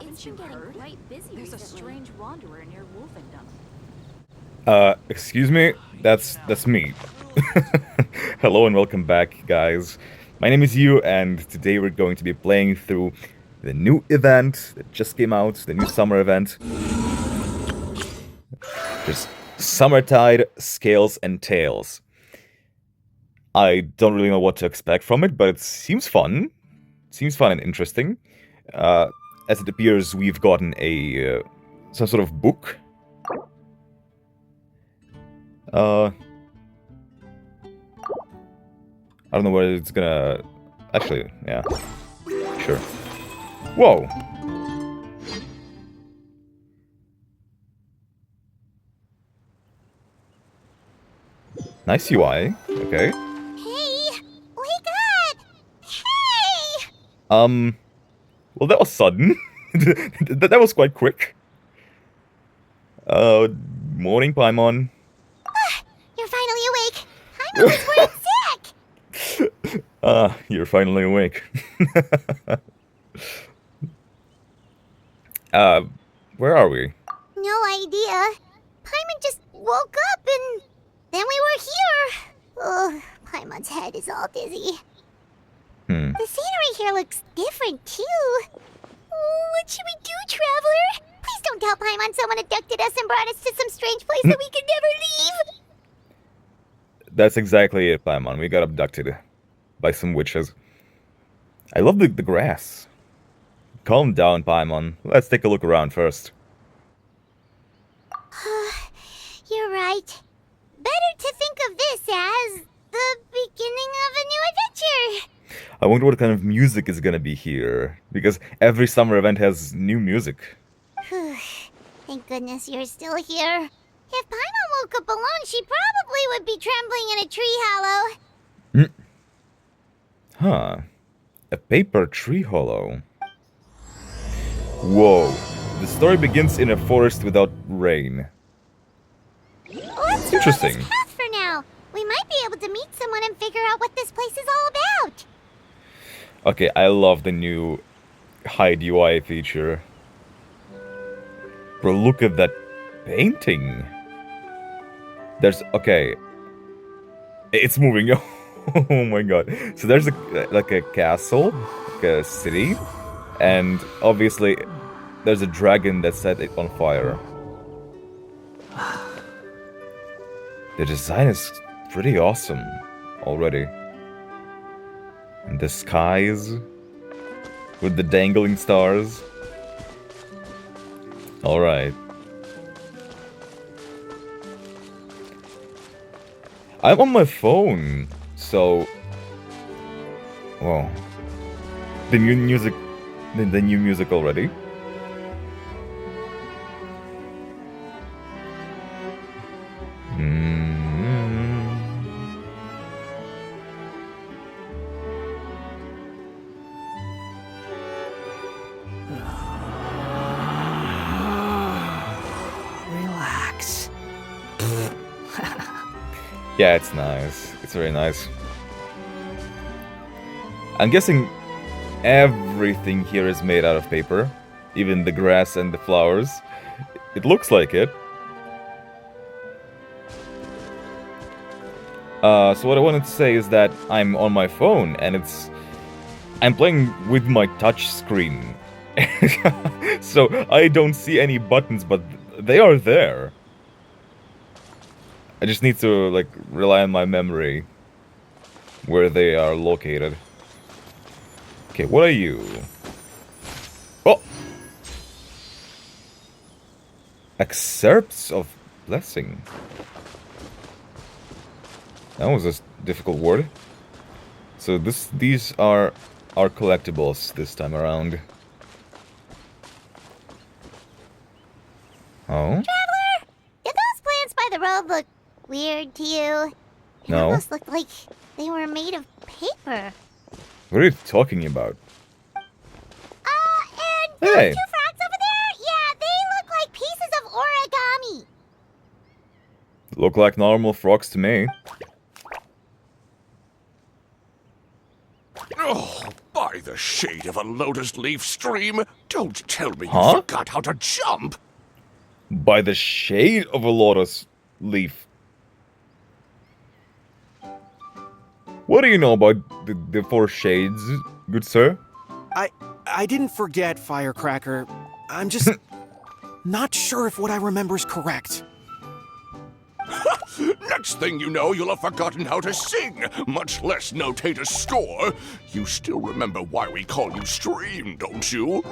Haven't you heard? Quite busy There's recently. A strange wanderer near Wolfendom. Excuse me? That's me. Hello and welcome back, guys. My name is Yu, and today we're going to be playing through the new event that just came out, the new summer event. There's Summertide, Scales and Tails. I don't really know what to expect from it, but it seems fun. Seems fun and interesting. As it appears, we've gotten a some sort of book. I don't know where it's gonna... Actually, yeah. Sure. Whoa! Nice UI. Okay. Hey! Wake up! Hey! Well, that was sudden. that was quite quick. Morning, Paimon. You're finally awake. I almost weren't sick. You're finally awake. Where are we? No idea. Paimon just woke up and then we were here. Oh, Paimon's head is all dizzy. The scenery here looks different too. Oh, what should we do, Traveler? Please don't tell Paimon someone abducted us and brought us to some strange place that we could never leave. That's exactly it, Paimon. We got abducted by some witches. I love the grass. Calm down, Paimon. Let's take a look around first. You're right. Better to think of this as the beginning of a new adventure. I wonder what kind of music is gonna be here, because every summer event has new music. Thank goodness you're still here. If Paimon woke up alone, she probably would be trembling in a tree hollow. Huh. A paper tree hollow. Whoa. The story begins in a forest without rain. Let's Interesting. follow this path for now. We might be able to meet someone and figure out what this place is all about. Okay, I love the new hide UI feature. Bro, look at that painting. There's... Okay. It's moving. Oh my god. So there's like a castle, like a city, and obviously there's a dragon that set it on fire. The design is pretty awesome already. And the skies with the dangling stars. Alright. I'm on my phone, so... Whoa. The new music... The new music already? Relax. Yeah, it's nice. It's very nice. I'm guessing everything here is made out of paper. Even the grass and the flowers. It looks like it. So what I wanted to say is that I'm on my phone and I'm playing with my touch screen. So I don't see any buttons, but they are there. I just need to, like, rely on my memory where they are located. Okay, what are you? Oh! Excerpts of blessing. That was a difficult word. So these are our collectibles this time around. Oh? Traveler, did those plants by the road look weird to you? It No. almost looked like they were made of paper. What are you talking about? And those Hey. two frogs over there? Yeah, they look like pieces of origami. Look like normal frogs to me. Oh, by the shade of a lotus leaf stream? Don't tell me Huh? you forgot how to jump! By the shade of a lotus leaf. What do you know about the four shades, good sir? I didn't forget, Firecracker. I'm just not sure if what I remember is correct. Next thing you know, you'll have forgotten how to sing, much less notate a score. You still remember why we call you Stream, don't you?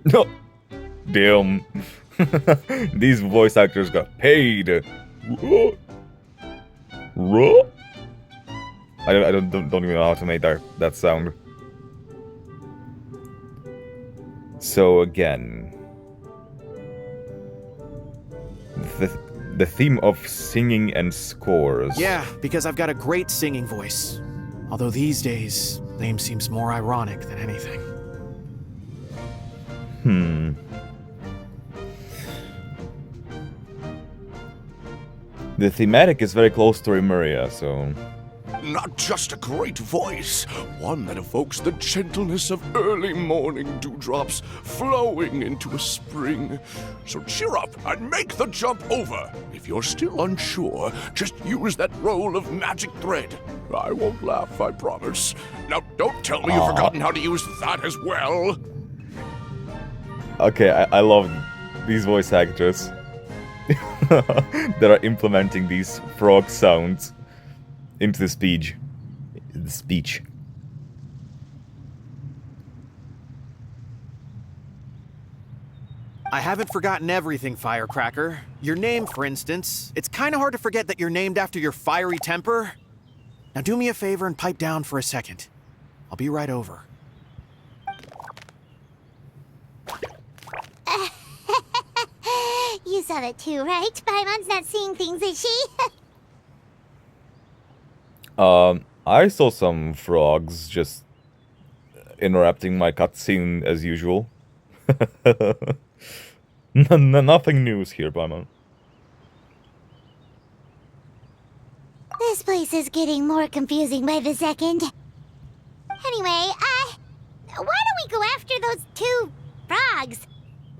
No. Damn. These voice actors got paid. Ruh? I don't even know how to make that sound. So again, the theme of singing and scores. Yeah, because I've got a great singing voice. Although these days, name seems more ironic than anything. The thematic is very close to Remuria, so... Not just a great voice, one that evokes the gentleness of early morning dewdrops flowing into a spring. So cheer up and make the jump over. If you're still unsure, just use that roll of magic thread. I won't laugh, I promise. Now, don't tell me you've forgotten how to use that as well. Okay, I love these voice actors that are implementing these frog sounds into the speech. I haven't forgotten everything, Firecracker. Your name, for instance. It's kind of hard to forget that you're named after your fiery temper. Now do me a favor and pipe down for a second. I'll be right over. You saw that too, right? Paimon's not seeing things, is she? I saw some frogs just interrupting my cutscene as usual. Nothing news here, Paimon. This place is getting more confusing by the second. Anyway, why don't we go after those two frogs?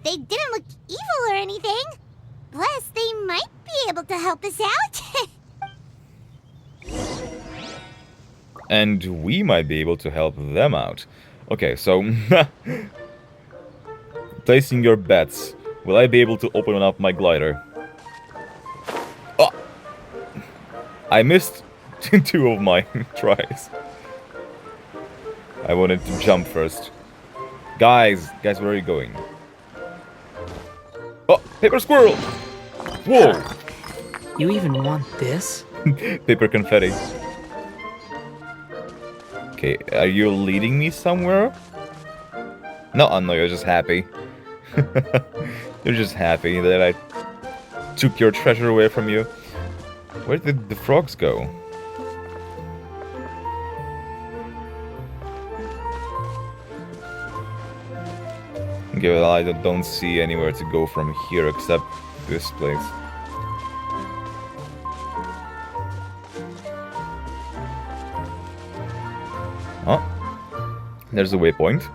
They didn't look evil or anything. Plus, they might be able to help us out. And we might be able to help them out. Okay, so... placing your bets. Will I be able to open up my glider? Oh! I missed 2 of my tries. I wanted to jump first. Guys, where are you going? Oh, paper squirrel! Whoa! You even want this? Paper confetti. Okay, are you leading me somewhere? No, no, you're just happy. You're just happy that I took your treasure away from you. Where did the frogs go? Okay, well, I don't see anywhere to go from here except this place. Oh, there's a waypoint.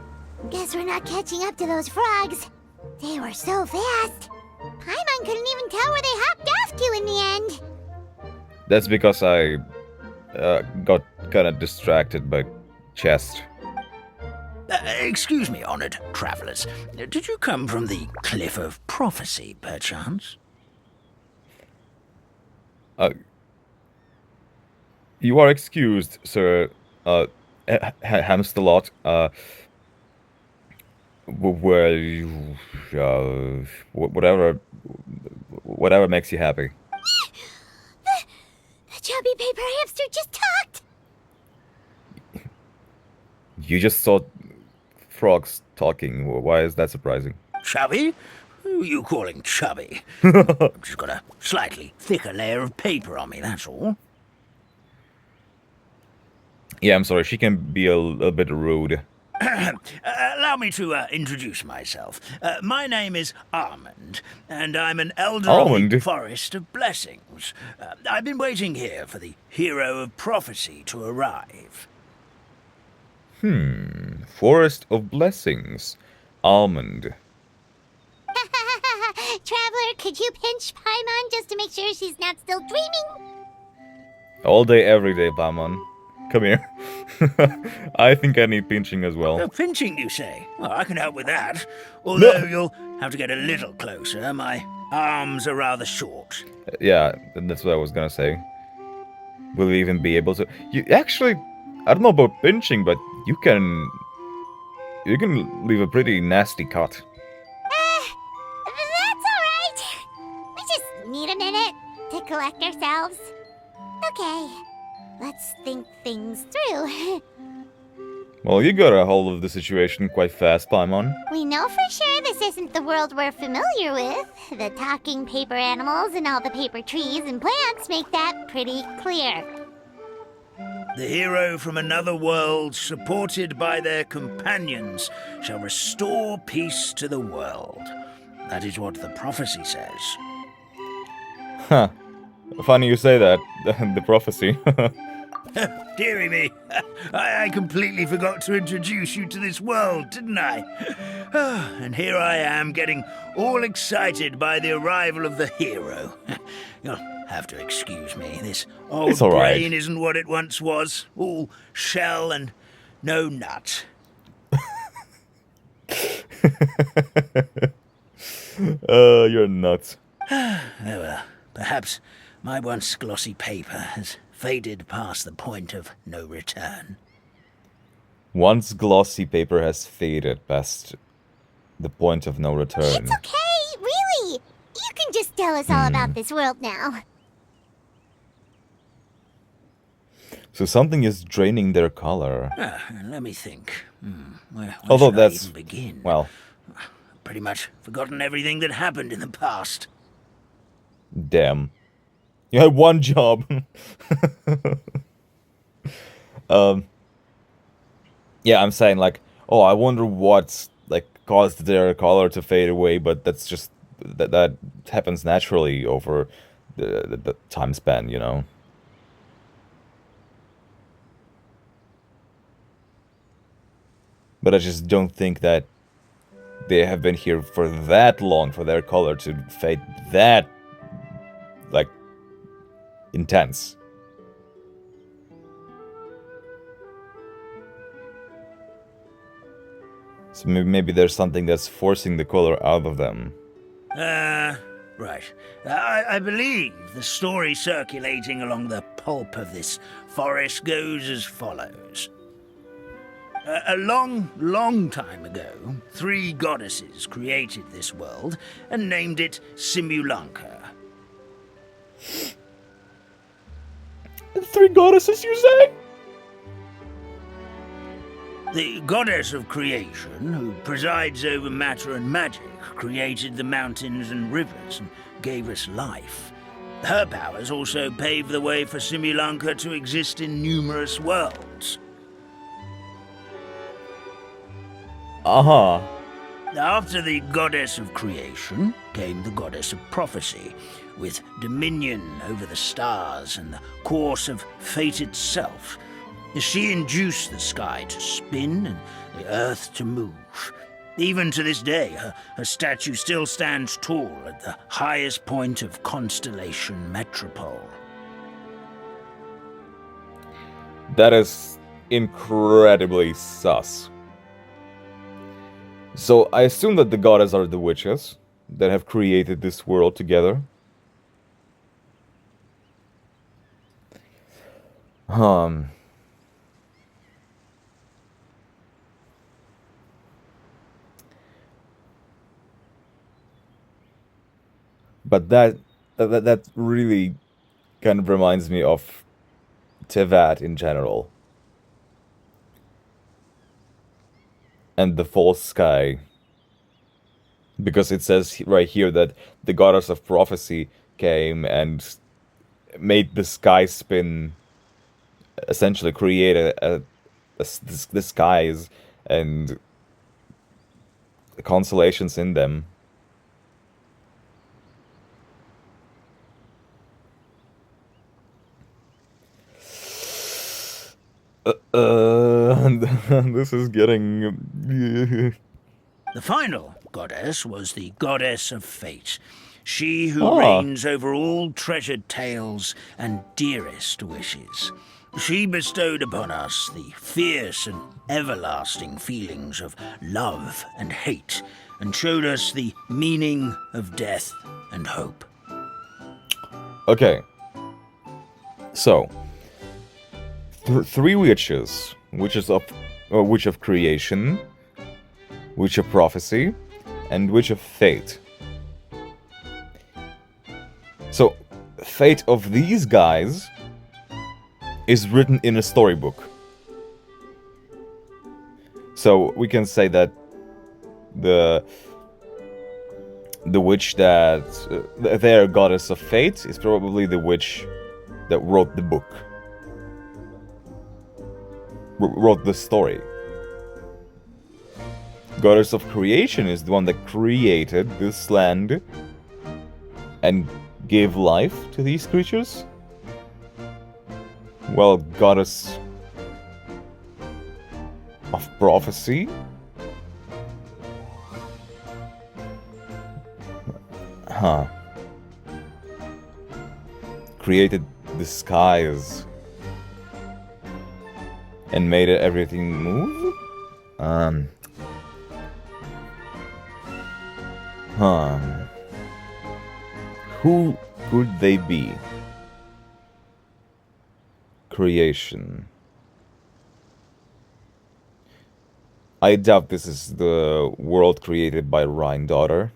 Guess we're not catching up to those frogs. They were so fast. Paimon couldn't even tell where they hopped off to in the end. That's because I got kind of distracted by chest. Excuse me, honored travelers. Did you come from the Cliff of Prophecy, perchance? You are excused, sir. Hamsterlot. Whatever makes you happy. The chubby paper hamster just talked. You just saw frogs talking. Why is that surprising? Chubby? Who are you calling chubby? I've just got a slightly thicker layer of paper on me, that's all. Yeah, I'm sorry. She can be a little bit rude. Allow me to introduce myself. My name is Almond, and I'm an elder of the Forest of Blessings. I've been waiting here for the Hero of Prophecy to arrive. Forest of Blessings. Almond. Traveler, could you pinch Paimon just to make sure she's not still dreaming? All day, every day, Paimon. Come here. I think I need pinching as well. Pinching, you say? Well, I can help with that. Although you'll have to get a little closer. My arms are rather short. Yeah, that's what I was gonna say. Will we even be able to... You actually... I don't know about pinching, but you can leave a pretty nasty cut. That's alright. We just need a minute to collect ourselves. Okay, let's think things through. Well, you got a hold of the situation quite fast, Paimon. We know for sure this isn't the world we're familiar with. The talking paper animals and all the paper trees and plants make that pretty clear. The hero from another world, supported by their companions, shall restore peace to the world. That is what the prophecy says. Huh. Funny you say that. The prophecy. Dearie me, I completely forgot to introduce you to this world, didn't I? And here I am, getting all excited by the arrival of the hero. You'll have to excuse me. This old brain isn't what it once was. All shell and no nut. You're nuts. Oh well, perhaps my once glossy paper has faded past the point of no return. Once glossy paper has faded past the point of no return. It's okay, really. You can just tell us all about this world now. So something is draining their color. Let me think. Where Although should I that's... even begin? Well... Pretty much forgotten everything that happened in the past. Damn. You had one job. Yeah, I'm saying like, oh, I wonder what's like caused their color to fade away, but that's just that happens naturally over the time span, you know. But I just don't think that they have been here for that long for their color to fade that like intense. So maybe there's something that's forcing the color out of them. Right. I believe the story circulating along the pulp of this forest goes as follows. A long, long time ago, 3 goddesses created this world and named it Simulanka. 3 goddesses, you say? The goddess of creation, who presides over matter and magic, created the mountains and rivers and gave us life. Her powers also paved the way for Simulanka to exist in numerous worlds. Uh-huh. After the goddess of creation came the goddess of prophecy, with dominion over the stars and the course of fate itself. She induced the sky to spin and the earth to move. Even to this day, her statue still stands tall at the highest point of Constellation Metropole. That is incredibly sus. So I assume that the goddesses are the witches that have created this world together. But that really kind of reminds me of Tevat in general. And the false sky. Because it says right here that the goddess of prophecy came and made the sky spin, essentially create the skies and the constellations in them. And this is getting... The final goddess was the goddess of fate. She who Ah. reigns over all treasured tales and dearest wishes. She bestowed upon us the fierce and everlasting feelings of love and hate, and showed us the meaning of death and hope. Okay. So, three witches. Witch of creation, witch of prophecy, and witch of fate. So, fate of these guys is written in a storybook. So we can say that the witch that their goddess of fate is probably the witch that wrote the book, wrote the story. Goddess of creation is the one that created this land and gave life to these creatures. Well, goddess of prophecy? Huh. Created the skies and made everything move? Who could they be? Creation. I doubt this is the world created by Rhine Daughter.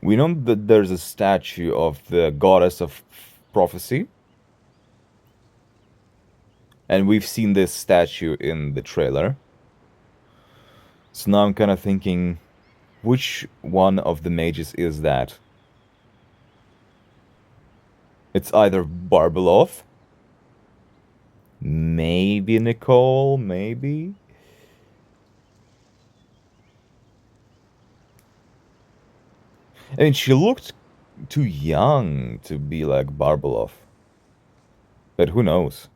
We know that there's a statue of the goddess of prophecy. And we've seen this statue in the trailer. So now I'm kind of thinking, which one of the mages is that? It's either Barbalov, maybe Nicole, maybe? I mean, she looked too young to be like Barbalov. But who knows?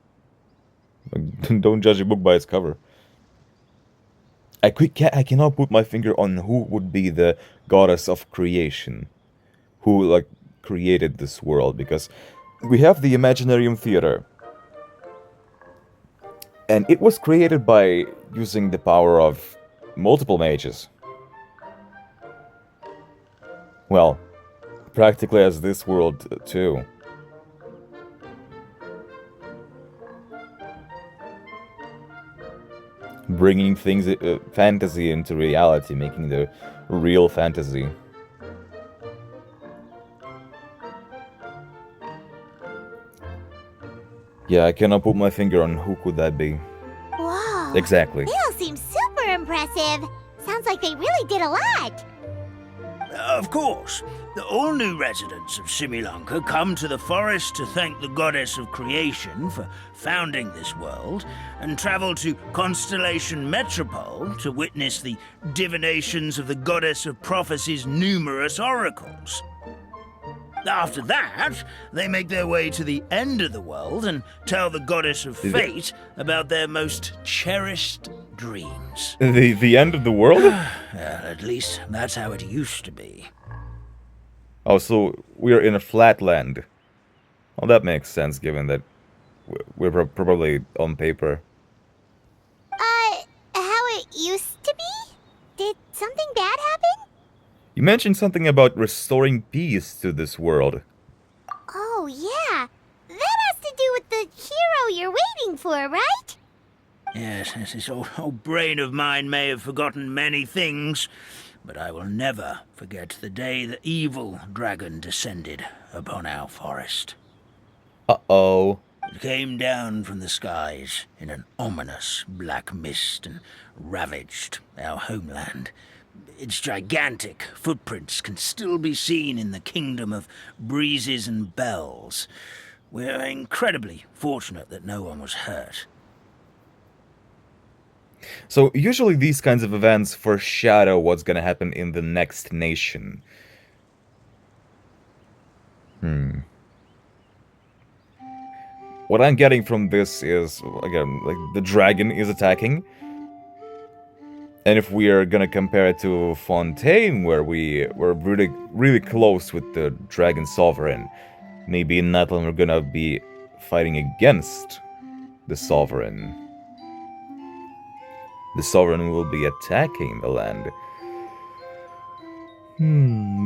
Don't judge a book by its cover. I cannot put my finger on who would be the goddess of creation. Who, like, created this world, because we have the Imaginarium Theater. And it was created by using the power of multiple mages. Well, practically as this world too. Bringing things, fantasy into reality, making the real fantasy. Yeah, I cannot put my finger on who could that be. Whoa. Exactly. They all seem super impressive. Sounds like they really did a lot. Of course, all new residents of Similanka come to the forest to thank the goddess of creation for founding this world, and travel to Constellation Metropole to witness the divinations of the goddess of prophecy's numerous oracles. After that, they make their way to the end of the world and tell the goddess of fate about their most cherished dreams. The end of the world? Well, at least that's how it used to be. Oh, so we're in a flat land. Well, that makes sense, given that we're probably on paper. How it used to be? Did something bad happen? You mentioned something about restoring peace to this world. Oh, yeah. That has to do with the hero you're waiting for, right? Yes, this old brain of mine may have forgotten many things, but I will never forget the day the evil dragon descended upon our forest. Uh-oh. It came down from the skies in an ominous black mist and ravaged our homeland. Its gigantic footprints can still be seen in the kingdom of breezes and bells. We're incredibly fortunate that no one was hurt. So usually these kinds of events foreshadow what's gonna happen in the next nation. What I'm getting from this is, again, like, the dragon is attacking. And if we are gonna compare it to Fontaine, where we were really, really close with the Dragon Sovereign, maybe in Natlan we're gonna be fighting against the Sovereign. The Sovereign will be attacking the land.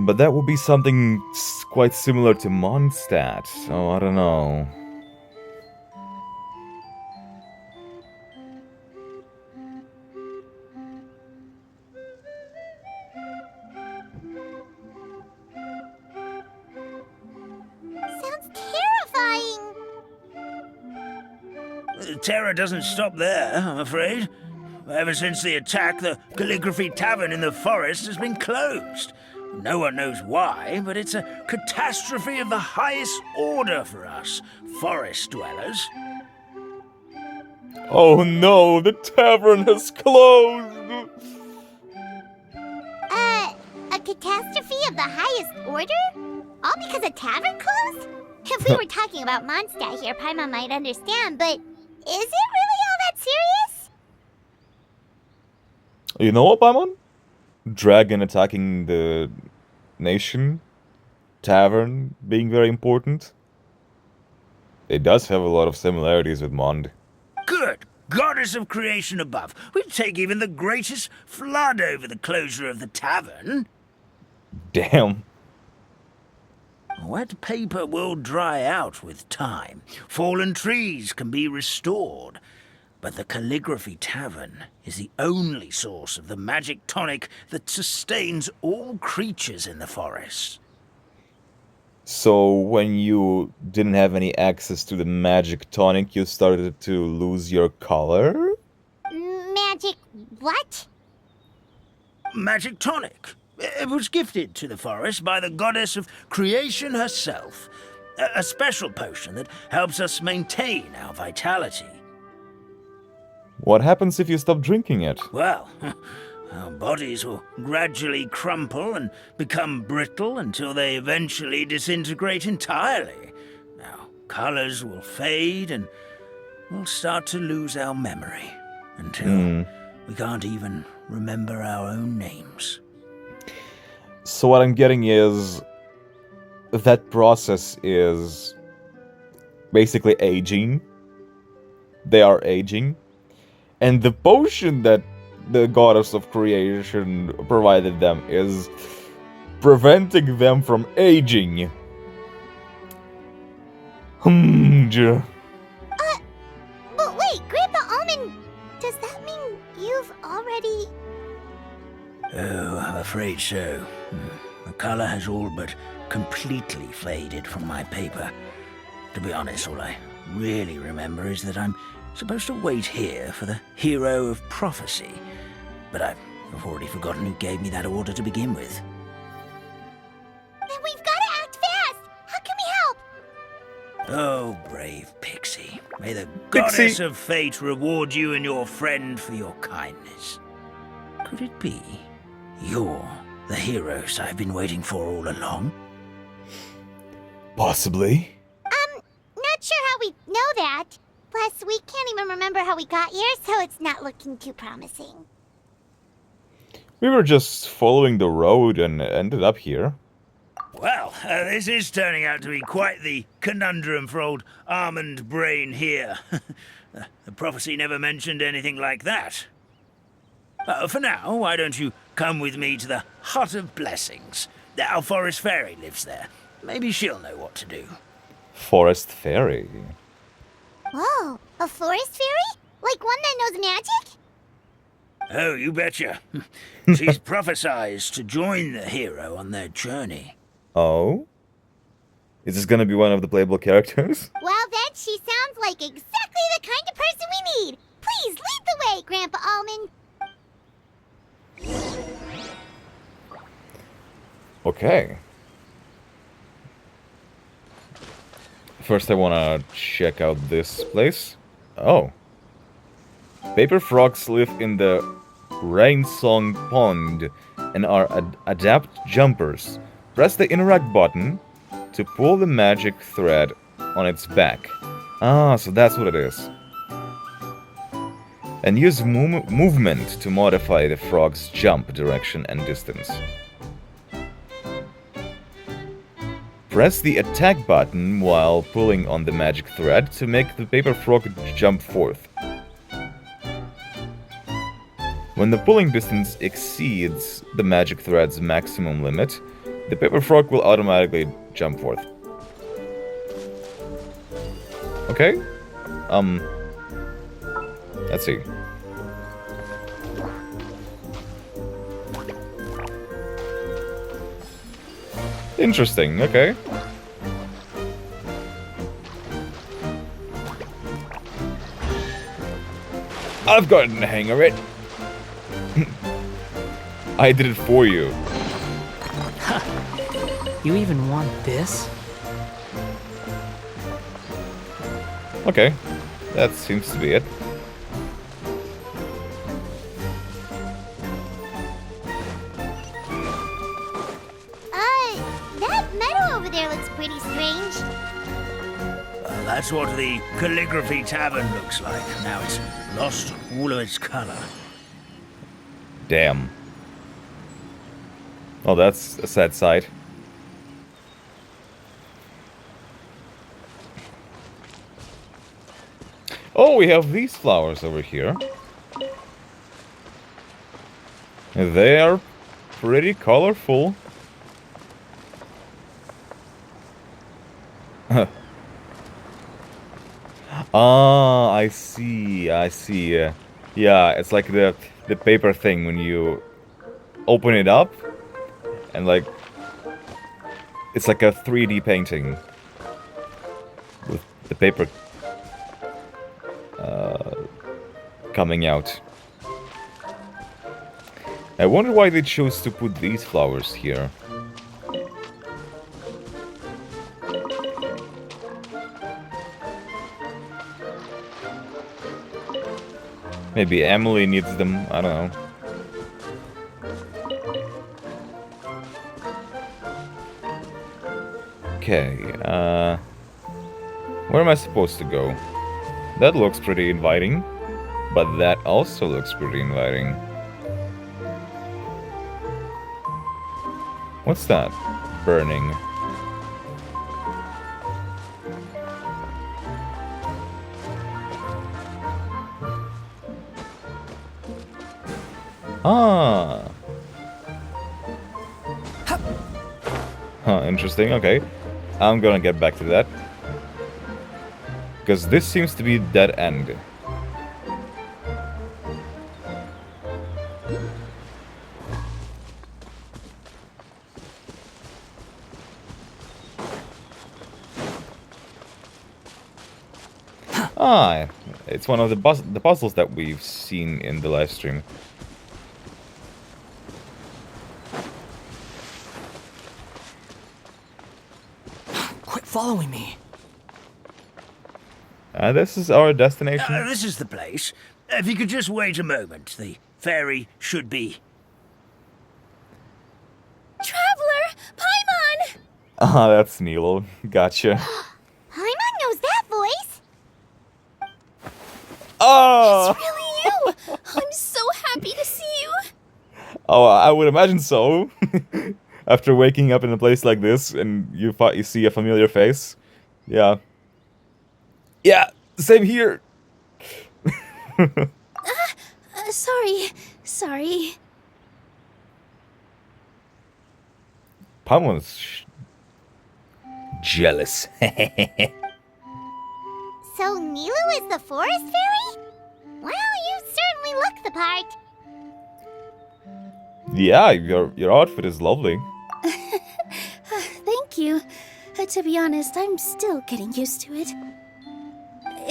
But that would be something quite similar to Mondstadt, so I don't know. Sounds terrifying. The terror doesn't stop there, I'm afraid. Ever since the attack, the Calligraphy Tavern in the forest has been closed. No one knows why, but it's a catastrophe of the highest order for us, forest dwellers. Oh no, the tavern has closed! A catastrophe of the highest order? All because a tavern closed? If we were talking about Mondstadt here, Paimon might understand, but is it really all that serious? You know what, Paimon? Dragon attacking the nation, tavern being very important. It does have a lot of similarities with Mond. Good goddess of creation above. We'd take even the greatest flood over the closure of the tavern. Damn. Wet paper will dry out with time. Fallen trees can be restored. But the Calligraphy Tavern is the only source of the magic tonic that sustains all creatures in the forest. So when you didn't have any access to the magic tonic, you started to lose your color? Magic what? Magic tonic. It was gifted to the forest by the goddess of creation herself. A special potion that helps us maintain our vitality. What happens if you stop drinking it? Well, our bodies will gradually crumple and become brittle until they eventually disintegrate entirely. Our colors will fade and we'll start to lose our memory until we can't even remember our own names. So what I'm getting is that process is basically aging. They are aging. And the potion that the goddess of creation provided them is preventing them from aging. But wait, Grandpa Almond, does that mean you've already... Oh, I'm afraid so. The color has all but completely faded from my paper. To be honest, all I really remember is that I'm supposed to wait here for the hero of prophecy. But I've already forgotten who gave me that order to begin with. Then we've got to act fast! How can we help? Oh, brave Pixie. May the goddess of fate reward you and your friend for your kindness. Could it be you're the heroes I've been waiting for all along? Possibly. Not sure how we know that. Plus, we can't even remember how we got here, so it's not looking too promising. We were just following the road and ended up here. Well, this is turning out to be quite the conundrum for old Almond Brain here. The prophecy never mentioned anything like that. For now, why don't you come with me to the Hut of Blessings? Our forest fairy lives there. Maybe she'll know what to do. Forest fairy. Whoa, a forest fairy? Like one that knows magic? Oh, you betcha. She's prophesized to join the hero on their journey. Oh? Is this gonna be one of the playable characters? Well then, she sounds like exactly the kind of person we need. Please lead the way, Grandpa Almond. Okay. First I wanna check out this place. Oh. Paper frogs live in the Rainsong Pond and are adept jumpers. Press the interact button to pull the magic thread on its back. Ah, so that's what it is. And use movement to modify the frog's jump direction and distance. Press the attack button while pulling on the magic thread to make the paper frog jump forth. When the pulling distance exceeds the magic thread's maximum limit, the paper frog will automatically jump forth. Okay? Let's see. Interesting, okay. I've gotten the hang of it. I did it for you. You even want this? Okay, that seems to be it. That meadow over there looks pretty strange. That's what the calligraphy tavern looks like. Now it's lost all of its color. Damn. Oh, that's a sad sight. Oh, we have these flowers over here. They are pretty colorful. Ah, I see. Yeah, it's like the paper thing when you open it up and like it's like a 3D painting with the paper coming out. I wonder why they chose to put these flowers here. Maybe Emily needs them, I don't know. Okay, where am I supposed to go? That looks pretty inviting, but that also looks pretty inviting. What's that? Burning. Ah. Huh, interesting, okay. I'm gonna get back to that. Because this seems to be dead end. Ah, it's one of the puzzles that we've seen in the live stream. Quit following me. This is our destination. This is the place. If you could just wait a moment, the fairy should be... Traveler! Paimon! Ah, that's Nilo. Gotcha. Paimon knows that voice! Oh! It's really you! I'm so happy to see you! Oh, I would imagine so. After waking up in a place like this and you see a familiar face. Yeah. Yeah, same here. Sorry. Paimon's jealous. So Nilu is the forest fairy? Well, you certainly look the part. Yeah, your outfit is lovely. Thank you. To be honest, I'm still getting used to it.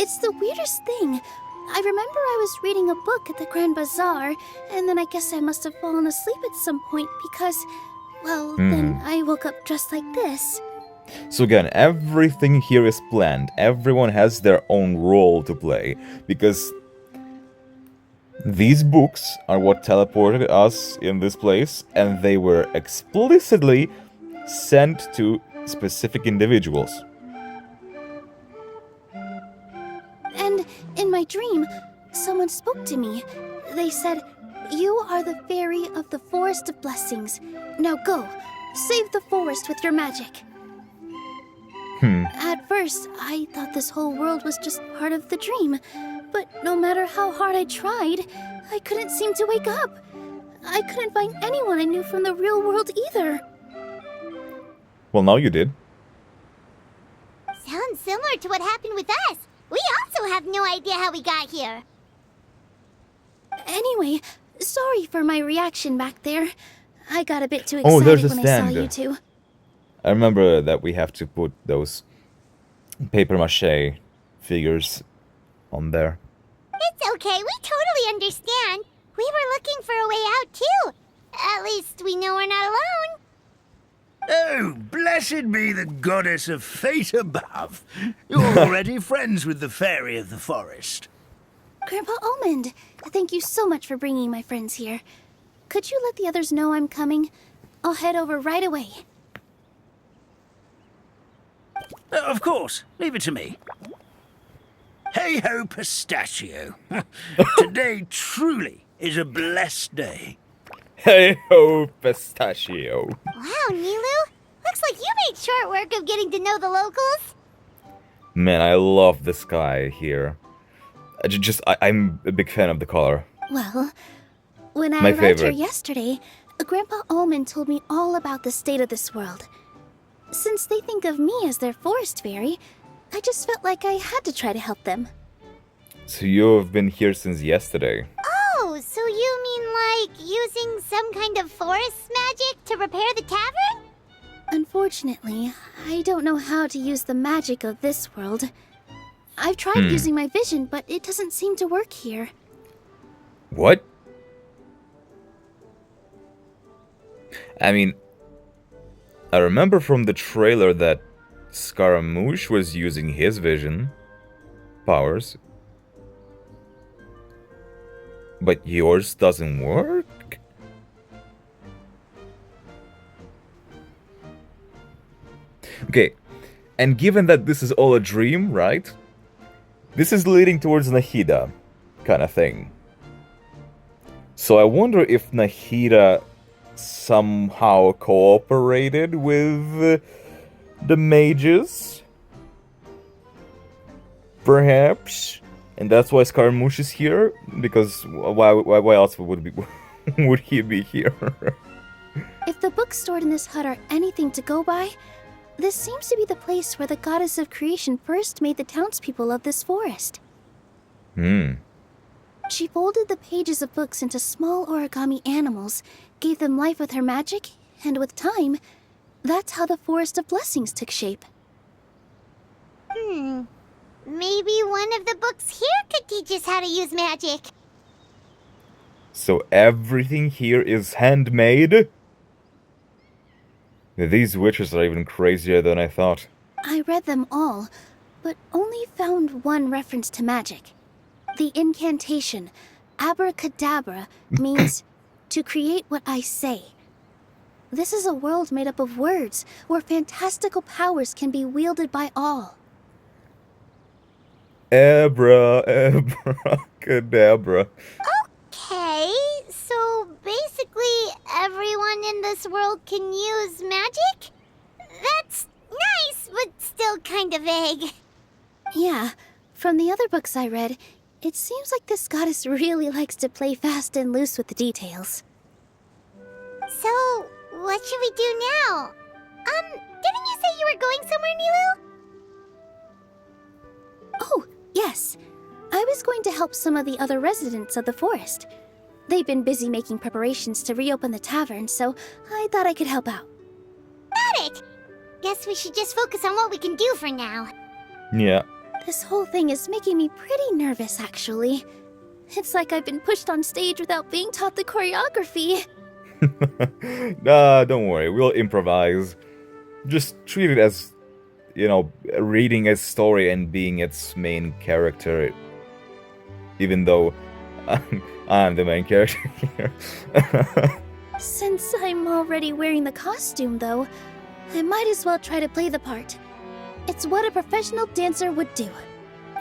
It's the weirdest thing. I remember I was reading a book at the Grand Bazaar, and then I guess I must have fallen asleep at some point because, well, then I woke up just like this. So again, everything here is planned. Everyone has their own role to play, because these books are what teleported us in this place, and they were explicitly sent to specific individuals. And in my dream, someone spoke to me. They said, "You are the fairy of the Forest of Blessings. Now go, save the forest with your magic." At first, I thought this whole world was just part of the dream. But no matter how hard I tried, I couldn't seem to wake up. I couldn't find anyone I knew from the real world either. Well, now you did. Sounds similar to what happened with us. We also have no idea how we got here. Anyway, sorry for my reaction back there. I got a bit too Oh, excited there's a when I saw stand. you two. I remember that we have to put those paper mache figures on there. It's okay, we totally understand. We were looking for a way out too. At least we know we're not alone. Oh, blessed be the goddess of fate above. You're already friends with the fairy of the forest. Grandpa Almond, thank you so much for bringing my friends here. Could you let the others know I'm coming? I'll head over right away. Of course, leave it to me. Hey ho, pistachio. Today truly is a blessed day. Hey ho, pistachio. Wow, Nilu. Looks like you made short work of getting to know the locals. Man, I love this guy here. I'm a big fan of the color. Well, when I My arrived here favorite. yesterday, Grandpa Almond told me all about the state of this world. Since they think of me as their forest fairy, I just felt like I had to try to help them. So you've been here since yesterday. Oh, so you mean like using some kind of forest magic to repair the tavern? Unfortunately, I don't know how to use the magic of this world. I've tried using my vision, but it doesn't seem to work here. What? I mean, I remember from the trailer that Scaramouche was using his vision powers. But yours doesn't work? Okay, and given that this is all a dream, right? This is leading towards Nahida kind of thing. So I wonder if Nahida somehow cooperated with the mages? Perhaps? And that's why Scaramouche is here? Because why else would he be here? If the books stored in this hut are anything to go by, this seems to be the place where the goddess of creation first made the townspeople of this forest. She folded the pages of books into small origami animals, gave them life with her magic, and with time, that's how the Forest of Blessings took shape. Maybe one of the books here could teach us how to use magic. So everything here is handmade? These witches are even crazier than I thought. I read them all, but only found one reference to magic. The incantation, abracadabra, means to create what I say. This is a world made up of words, where fantastical powers can be wielded by all. Abracadabra. Okay, so basically everyone in this world can use magic? That's nice, but still kind of vague. Yeah, from the other books I read, it seems like this goddess really likes to play fast and loose with the details. So, what should we do now? Didn't you say you were going somewhere, Nilu? Oh, yes. I was going to help some of the other residents of the forest. They've been busy making preparations to reopen the tavern, so I thought I could help out. Got it! Guess we should just focus on what we can do for now. Yeah. This whole thing is making me pretty nervous, actually. It's like I've been pushed on stage without being taught the choreography. Nah, don't worry, we'll improvise. Just treat it as, reading a story and being its main character. Even though I'm the main character here. Since I'm already wearing the costume, though, I might as well try to play the part. It's what a professional dancer would do.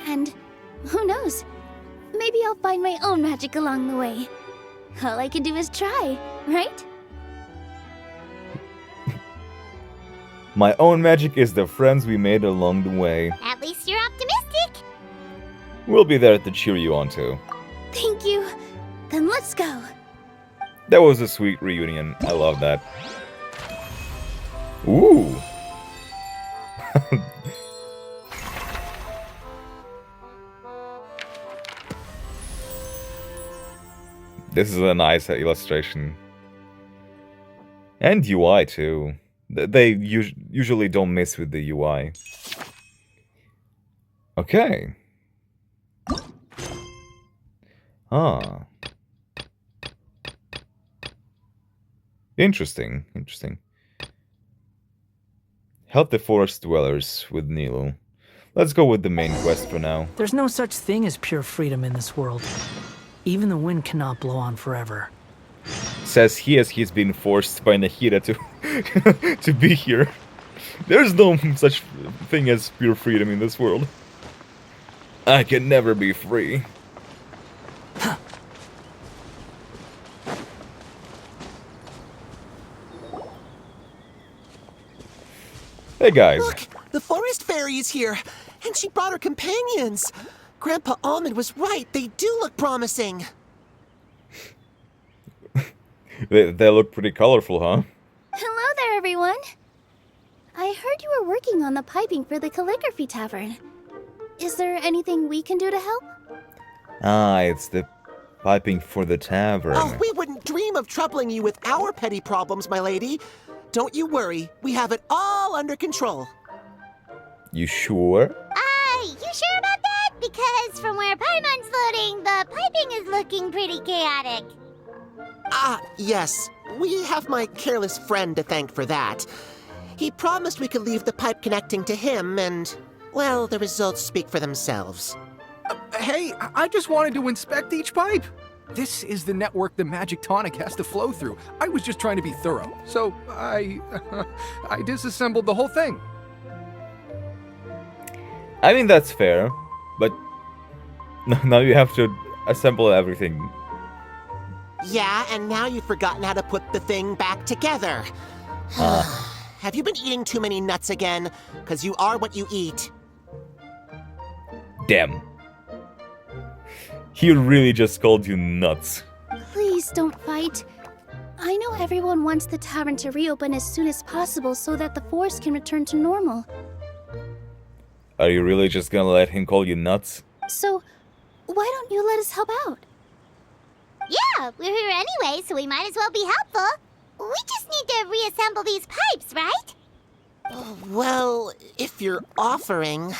And who knows? Maybe I'll find my own magic along the way. All I can do is try, right? My own magic is the friends we made along the way. At least you're optimistic. We'll be there to cheer you on too. Thank you. Then let's go. That was a sweet reunion. I love that. Ooh. This is a nice illustration. And UI too. They usually don't mess with the UI. Okay. Ah. Interesting, interesting. Help the forest dwellers with Nilo. Let's go with the main quest for now. There's no such thing as pure freedom in this world. Even the wind cannot blow on forever. Says he as he's been forced by Nahida to to be here. There's no such thing as pure freedom in this world. I can never be free. Hey guys. Look, the forest fairy is here, and she brought her companions. Grandpa Almond was right. They do look promising. They look pretty colorful, huh? Hello there, everyone. I heard you were working on the piping for the calligraphy tavern. Is there anything we can do to help? Ah, it's the piping for the tavern. Oh, we wouldn't dream of troubling you with our petty problems, my lady. Don't you worry. We have it all under control. You sure? You sure about that? Because from where Paimon's floating, the piping is looking pretty chaotic. Ah, yes. We have my careless friend to thank for that. He promised we could leave the pipe connecting to him, and, well, the results speak for themselves. Hey, I just wanted to inspect each pipe. This is the network the magic tonic has to flow through. I was just trying to be thorough, so I disassembled the whole thing. I mean, that's fair, but now you have to assemble everything. Yeah, and now you've forgotten how to put the thing back together. Have you been eating too many nuts again? 'Cause you are what you eat. Damn. He really just called you nuts. Please don't fight. I know everyone wants the tavern to reopen as soon as possible so that the forest can return to normal. Are you really just gonna let him call you nuts? So, why don't you let us help out? Yeah, we're here anyway, so we might as well be helpful. We just need to reassemble these pipes, right? Well, if you're offering...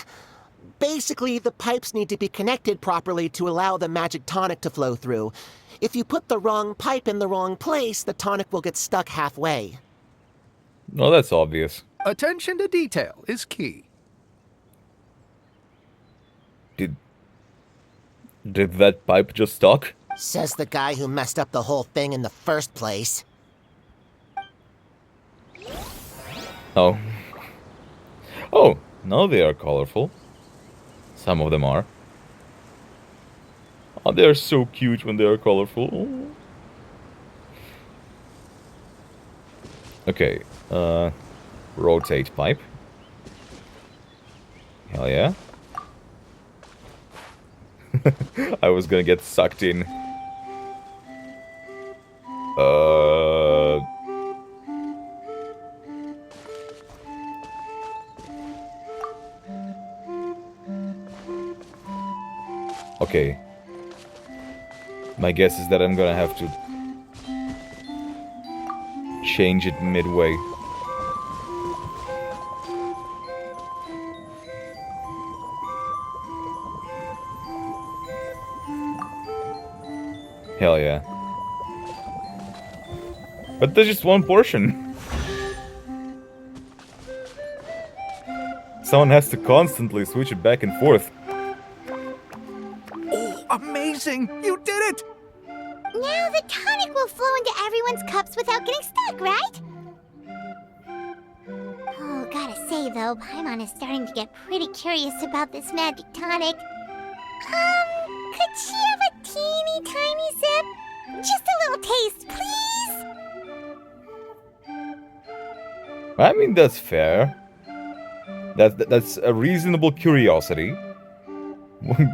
Basically, the pipes need to be connected properly to allow the magic tonic to flow through. If you put the wrong pipe in the wrong place, the tonic will get stuck halfway. Well, that's obvious. Attention to detail is key. Did that pipe just stuck? Says the guy who messed up the whole thing in the first place. Oh. Oh, now they are colorful. Some of them are. Oh, they are so cute when they are colorful. Okay, rotate pipe. Hell yeah. I was gonna get sucked in. Okay. My guess is that I'm gonna have to change it midway. Hell yeah. But there's just one portion. Someone has to constantly switch it back and forth. Oh, amazing! You did it! Now the tonic will flow into everyone's cups without getting stuck, right? gotta say though, Paimon is starting to get pretty curious about this magic tonic. Could she have a teeny tiny sip? Just a little taste, please? I mean, that's fair. That's a reasonable curiosity.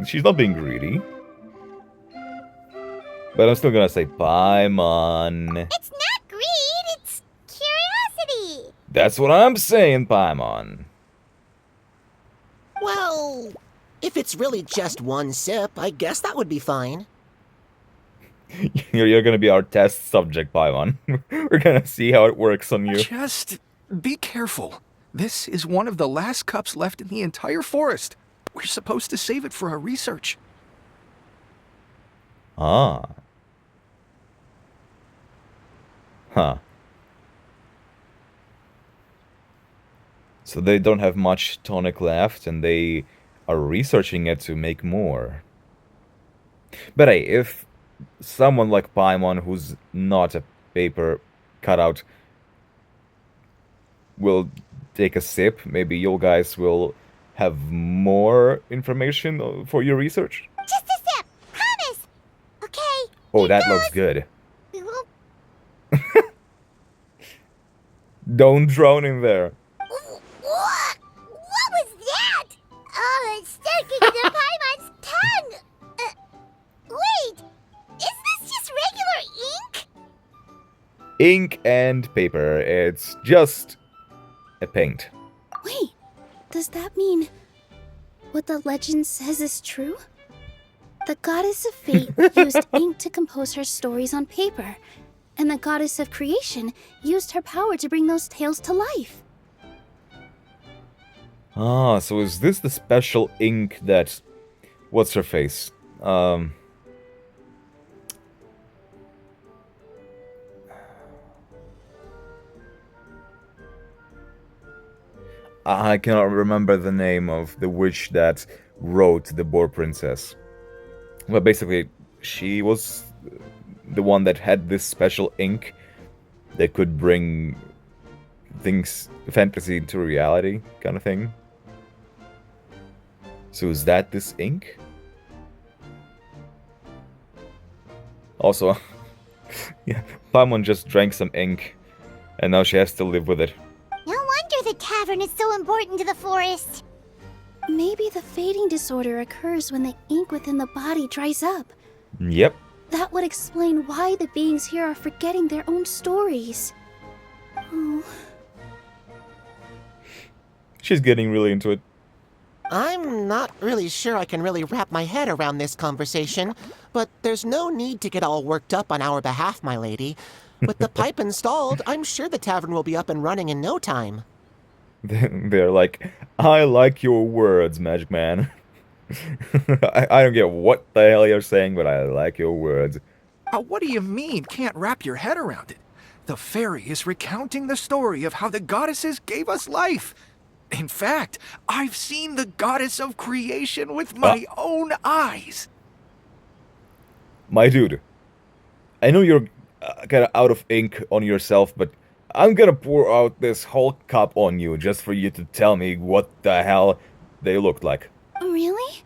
She's not being greedy. But I'm still gonna say Paimon. It's not greed, it's curiosity. That's what I'm saying, Paimon. Well, if it's really just one sip, I guess that would be fine. You're gonna be our test subject, Paimon. We're gonna see how it works on you. Just be careful. This is one of the last cups left in the entire forest. We're supposed to save it for our research. Ah. Huh. So they don't have much tonic left, and they are researching it to make more. But hey, if someone like Paimon, who's not a paper cutout, will take a sip, maybe you guys will have more information for your research? Just a sip, promise. Okay. Oh, here that goes. looks good. What? Don't drown in there. What was that? Oh, it's sticking to Paimon's tongue. Wait, is this just regular ink? Ink and paper. It's just a paint. Wait, does that mean what the legend says is true? The goddess of fate used ink to compose her stories on paper, and the goddess of creation used her power to bring those tales to life. Ah, so is this the special ink that... What's her face? I cannot remember the name of the witch that wrote the Boar Princess. But basically, she was the one that had this special ink that could bring things, fantasy into reality, kind of thing. So is that this ink? Also, yeah, Paimon just drank some ink, and now she has to live with it. No wonder the tavern is so important to the forest. Maybe the fading disorder occurs when the ink within the body dries up. Yep. That would explain why the beings here are forgetting their own stories. Oh. She's getting really into it. I'm not really sure I can really wrap my head around this conversation, but there's no need to get all worked up on our behalf, my lady. With the pipe installed, I'm sure the tavern will be up and running in no time. They're like, I like your words, Magic Man. I don't get what the hell you're saying, but I like your words. What do you mean, can't wrap your head around it? The fairy is recounting the story of how the goddesses gave us life. In fact, I've seen the goddess of creation with my own eyes. My dude, I know you're kind of out of ink on yourself, but I'm gonna pour out this whole cup on you just for you to tell me what the hell they looked like. Really?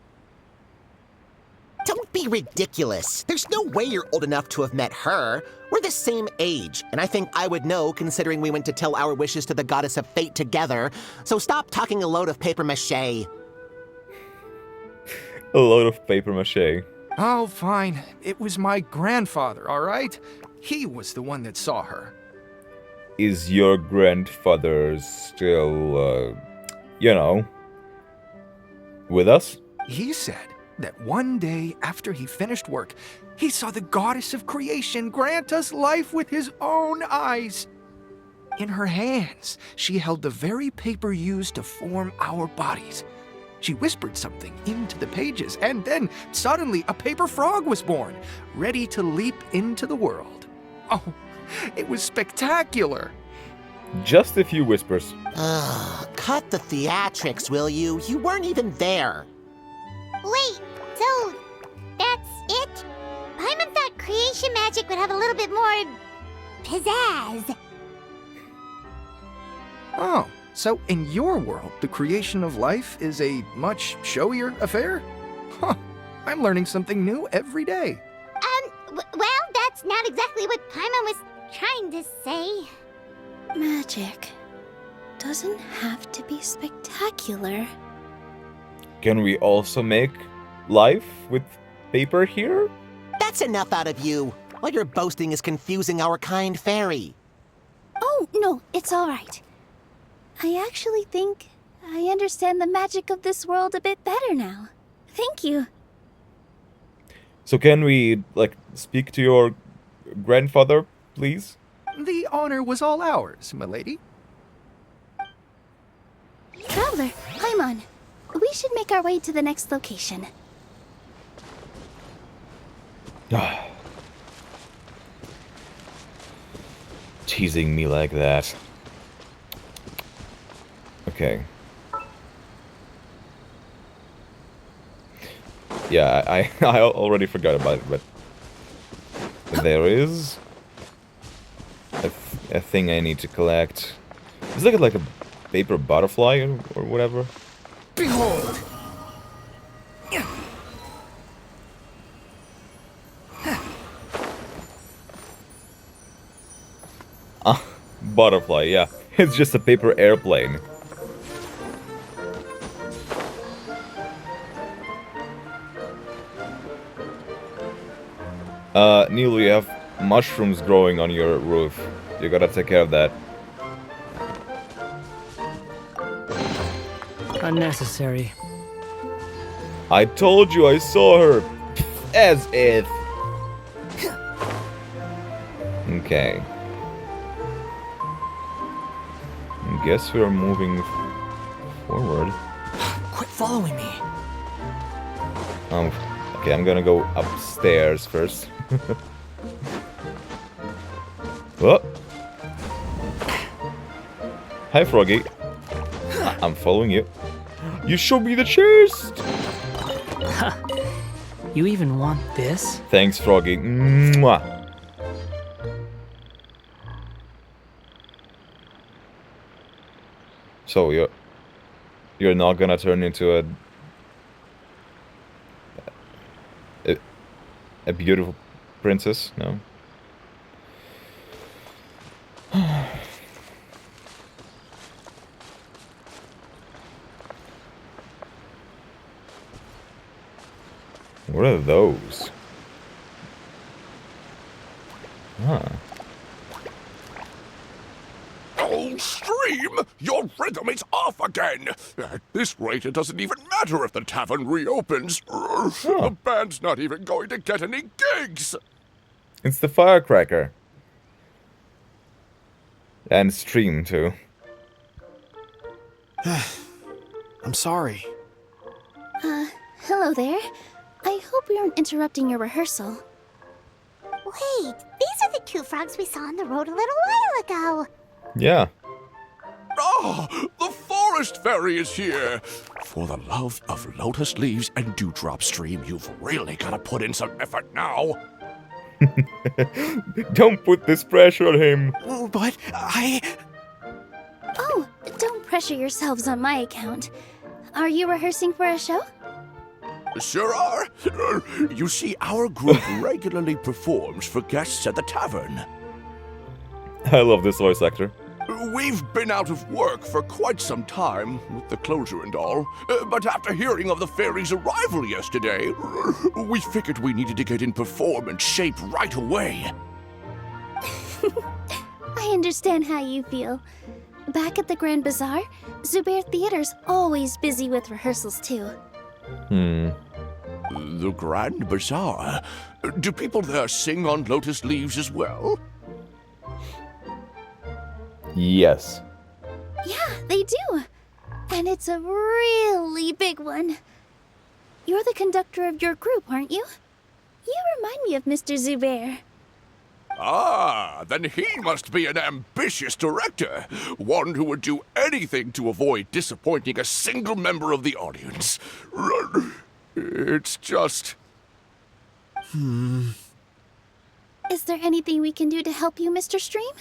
Don't be ridiculous. There's no way you're old enough to have met her. We're the same age, and I think I would know considering we went to tell our wishes to the goddess of fate together. So stop talking a load of paper mache. A load of paper mache. Oh, fine. It was my grandfather, all right? He was the one that saw her. Is your grandfather still, you know, with us? He said that one day after he finished work, he saw the goddess of creation grant us life with his own eyes. In her hands, she held the very paper used to form our bodies. She whispered something into the pages, and then suddenly a paper frog was born, ready to leap into the world. Oh, it was spectacular. Just a few whispers. Cut the theatrics, will you? You weren't even there. Wait, so that's it? Paimon thought creation magic would have a little bit more pizzazz. Oh, So, in your world, the creation of life is a much showier affair? Huh, I'm learning something new every day. Well, that's not exactly what Paimon was trying to say. Magic doesn't have to be spectacular. Can we also make life with paper here? That's enough out of you. All your boasting is confusing our kind fairy. Oh, no, it's all right. I actually think I understand the magic of this world a bit better now. Thank you. So can we, like, speak to your grandfather, please? The honor was all ours, milady. Traveler, Paimon, we should make our way to the next location. Teasing me like that. Okay. Yeah, I already forgot about it, but there is a thing I need to collect. Is it like a paper butterfly or whatever? Behold! Butterfly, yeah. It's just a paper airplane. Neil, you have mushrooms growing on your roof. You gotta take care of that. Unnecessary. I told you I saw her. As if. Okay. I guess we're moving forward. Quit following me. Okay, I'm gonna go upstairs first. What? Hi, Froggy. I'm following you. You showed me the chest! You even want this? Thanks, Froggy. Mwah. So you're not gonna turn into a beautiful princess, no? What are those? Huh. Oh, Stream! Your rhythm is off again! At this rate, it doesn't even matter if the tavern reopens. The band's not even going to get any gigs! It's the firecracker. And Stream, too. I'm sorry. Hello there. I hope we aren't interrupting your rehearsal. Wait, these are the two frogs we saw on the road a little while ago. Yeah. Ah, the forest fairy is here! For the love of lotus leaves and dewdrop, Stream, you've really got to put in some effort now. Don't put this pressure on him. But Oh, don't pressure yourselves on my account. Are you rehearsing for a show? Sure are. You see, our group regularly performs for guests at the tavern. I love this voice actor. We've been out of work for quite some time, with the closure and all. But after hearing of the fairy's arrival yesterday, we figured we needed to get in performance shape right away. I understand how you feel. Back at the Grand Bazaar, Zubair Theater's always busy with rehearsals too. The Grand Bazaar? Do people there sing on lotus leaves as well? Yes. Yeah, they do. And it's a really big one. You're the conductor of your group, aren't you? You remind me of Mr. Zubair. Ah, then he must be an ambitious director. One who would do anything to avoid disappointing a single member of the audience. It's just... Is there anything we can do to help you, Mr. Stream?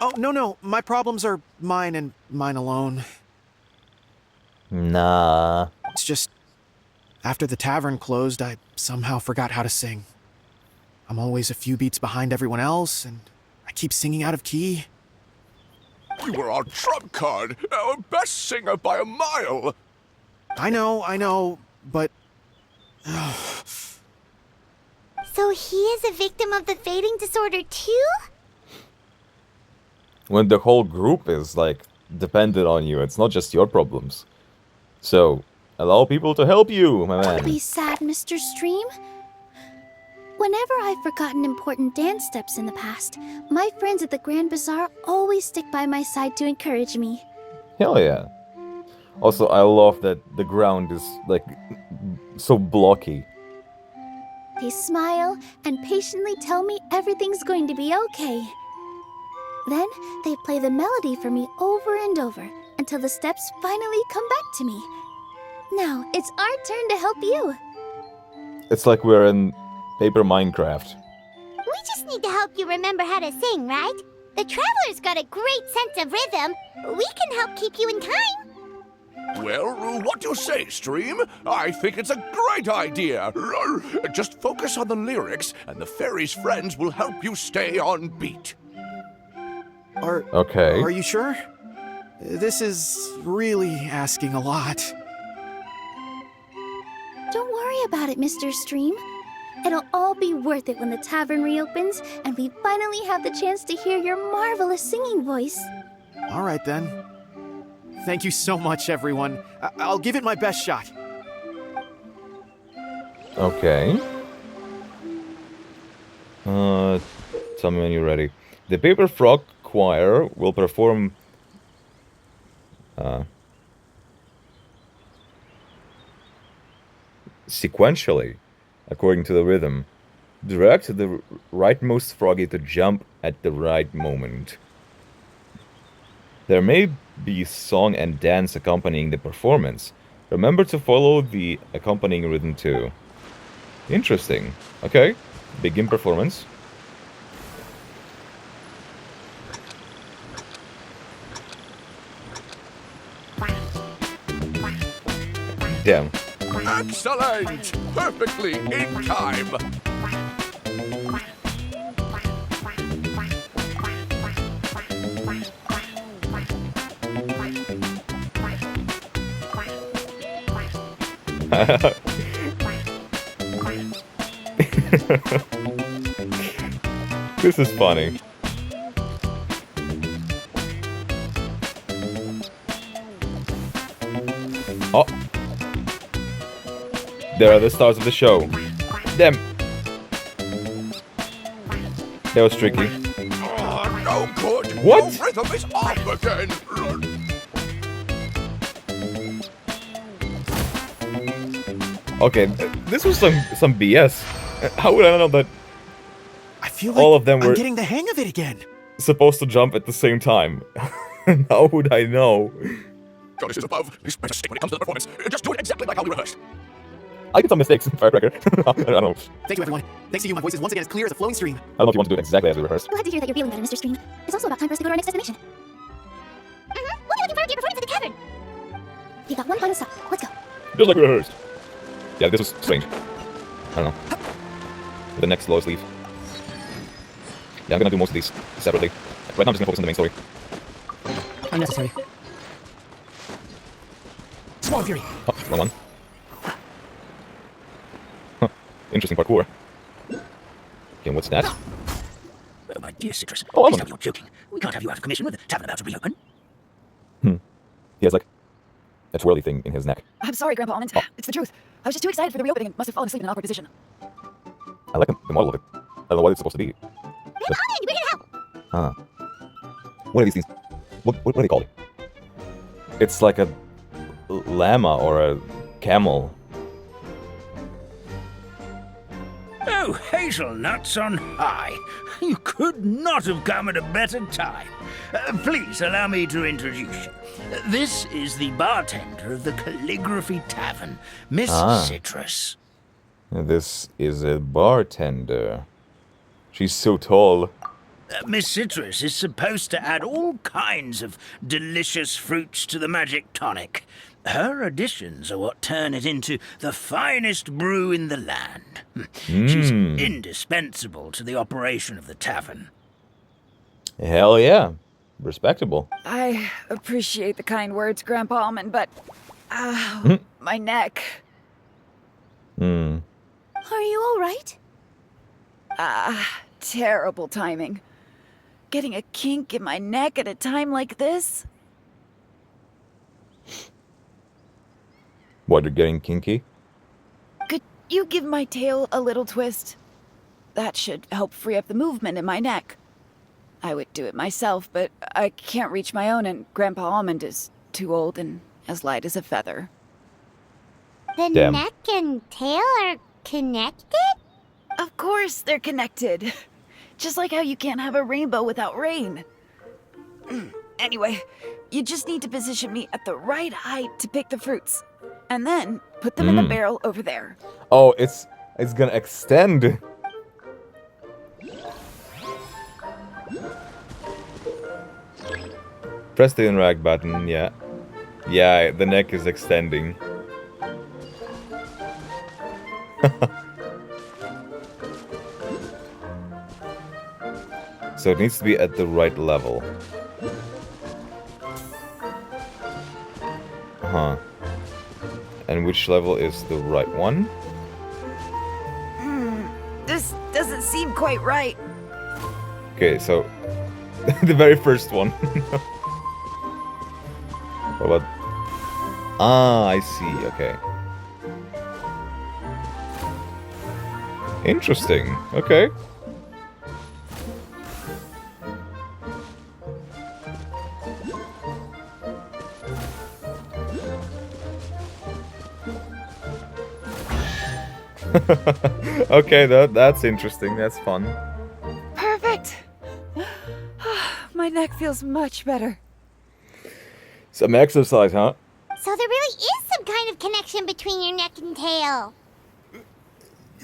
Oh, no. My problems are mine and mine alone. Nah. It's just, after the tavern closed, I somehow forgot how to sing. I'm always a few beats behind everyone else, and I keep singing out of key. You were our trump card, our best singer by a mile. I know, but... So he is a victim of the fading disorder too? When the whole group is, like, dependent on you, it's not just your problems. So, allow people to help you, my man. Don't be sad, Mr. Stream. Whenever I've forgotten important dance steps in the past, my friends at the Grand Bazaar always stick by my side to encourage me. Hell yeah. Also, I love that the ground is, like, so blocky. They smile and patiently tell me everything's going to be okay. Then they play the melody for me over and over until the steps finally come back to me. Now it's our turn to help you. It's like we're in Paper Minecraft. We just need to help you remember how to sing, right? The Traveler's got a great sense of rhythm. We can help keep you in time. Well, what do you say, Stream? I think it's a great idea. Just focus on the lyrics, and the fairy's friends will help you stay on beat. Okay. Are you sure? This is really asking a lot. Don't worry about it, Mr. Stream. It'll all be worth it when the tavern reopens and we finally have the chance to hear your marvelous singing voice. All right, then. Thank you so much, everyone. I'll give it my best shot. Okay. Tell me when you're ready. The Paper Frog Choir will perform... sequentially, according to the rhythm. Direct the rightmost froggy to jump at the right moment. There may be song and dance accompanying the performance. Remember to follow the accompanying rhythm too. Interesting. Okay, begin performance. Damn. Excellent! Perfectly in time. This is funny. Oh. There are the stars of the show. Damn. That was tricky. Oh, no good. What? The rhythm is off again. Okay, this was some BS. How would I know that I feel like all of them were I'm getting the hang of it again. supposed to jump at the same time? How would I know? Goddess is above. Please better stick when it comes to the performance. Just do it exactly like how we rehearsed. I did some mistakes, Firecracker. I don't know. Thank you, everyone. Thanks to you, my voice is once again as clear as a flowing stream. I don't know if you want to do it exactly as we rehearsed. Glad to hear that you're feeling better, Mr. Stream. It's also about time for us to go to our next destination. We'll be looking forward to your performance at the tavern. You've got one final stop. Let's go. Just like we rehearsed. Yeah, this was strange. I don't know. The next lowest leave. Yeah, I'm gonna do most of these separately. Right now I'm just gonna focus on the main story. Unnecessary. Swan Fury. Oh, wrong one. Huh. Interesting parkour. Okay, what's that? Oh, my dear Citrus. Oh, Please tell me you're joking. We can't have you out of commission with the tavern about to reopen. He has like a twirly thing in his neck. I'm sorry, Grandpa Almond. It's the truth. I was just too excited for the reopening and must have fallen asleep in an awkward position. I like the model of it. I don't know what it's supposed to be. Grandpa Almond, we're here to help. What are these things? What are they called? It's like a llama or a camel. Oh, hazelnuts on high. You could not have come at a better time. Please allow me to introduce you. This is the bartender of the Calligraphy Tavern, Miss Citrus. This is a bartender. She's so tall. Miss Citrus is supposed to add all kinds of delicious fruits to the magic tonic. Her additions are what turn it into the finest brew in the land. She's indispensable to the operation of the tavern. Hell yeah. Respectable. I appreciate the kind words, Grandpa Almond, but... my neck. Are you all right? Terrible timing. Getting a kink in my neck at a time like this? What, you're getting kinky? Could you give my tail a little twist? That should help free up the movement in my neck. I would do it myself, but I can't reach my own, and Grandpa Almond is too old and as light as a feather. The Damn. neck and tail are connected? Of course they're connected. Just like how you can't have a rainbow without rain. Anyway, you just need to position me at the right height to pick the fruits. And then put them in the barrel over there. Oh, it's gonna extend. Press the interact button, yeah. Yeah, the neck is extending. So it needs to be at the right level. Uh-huh. And which level is the right one? This doesn't seem quite right. Okay, so the very first one. What about... Ah, I see, okay. Interesting, okay. Okay, that's interesting, that's fun. Perfect. My neck feels much better. Some exercise, huh? So there really is some kind of connection between your neck and tail.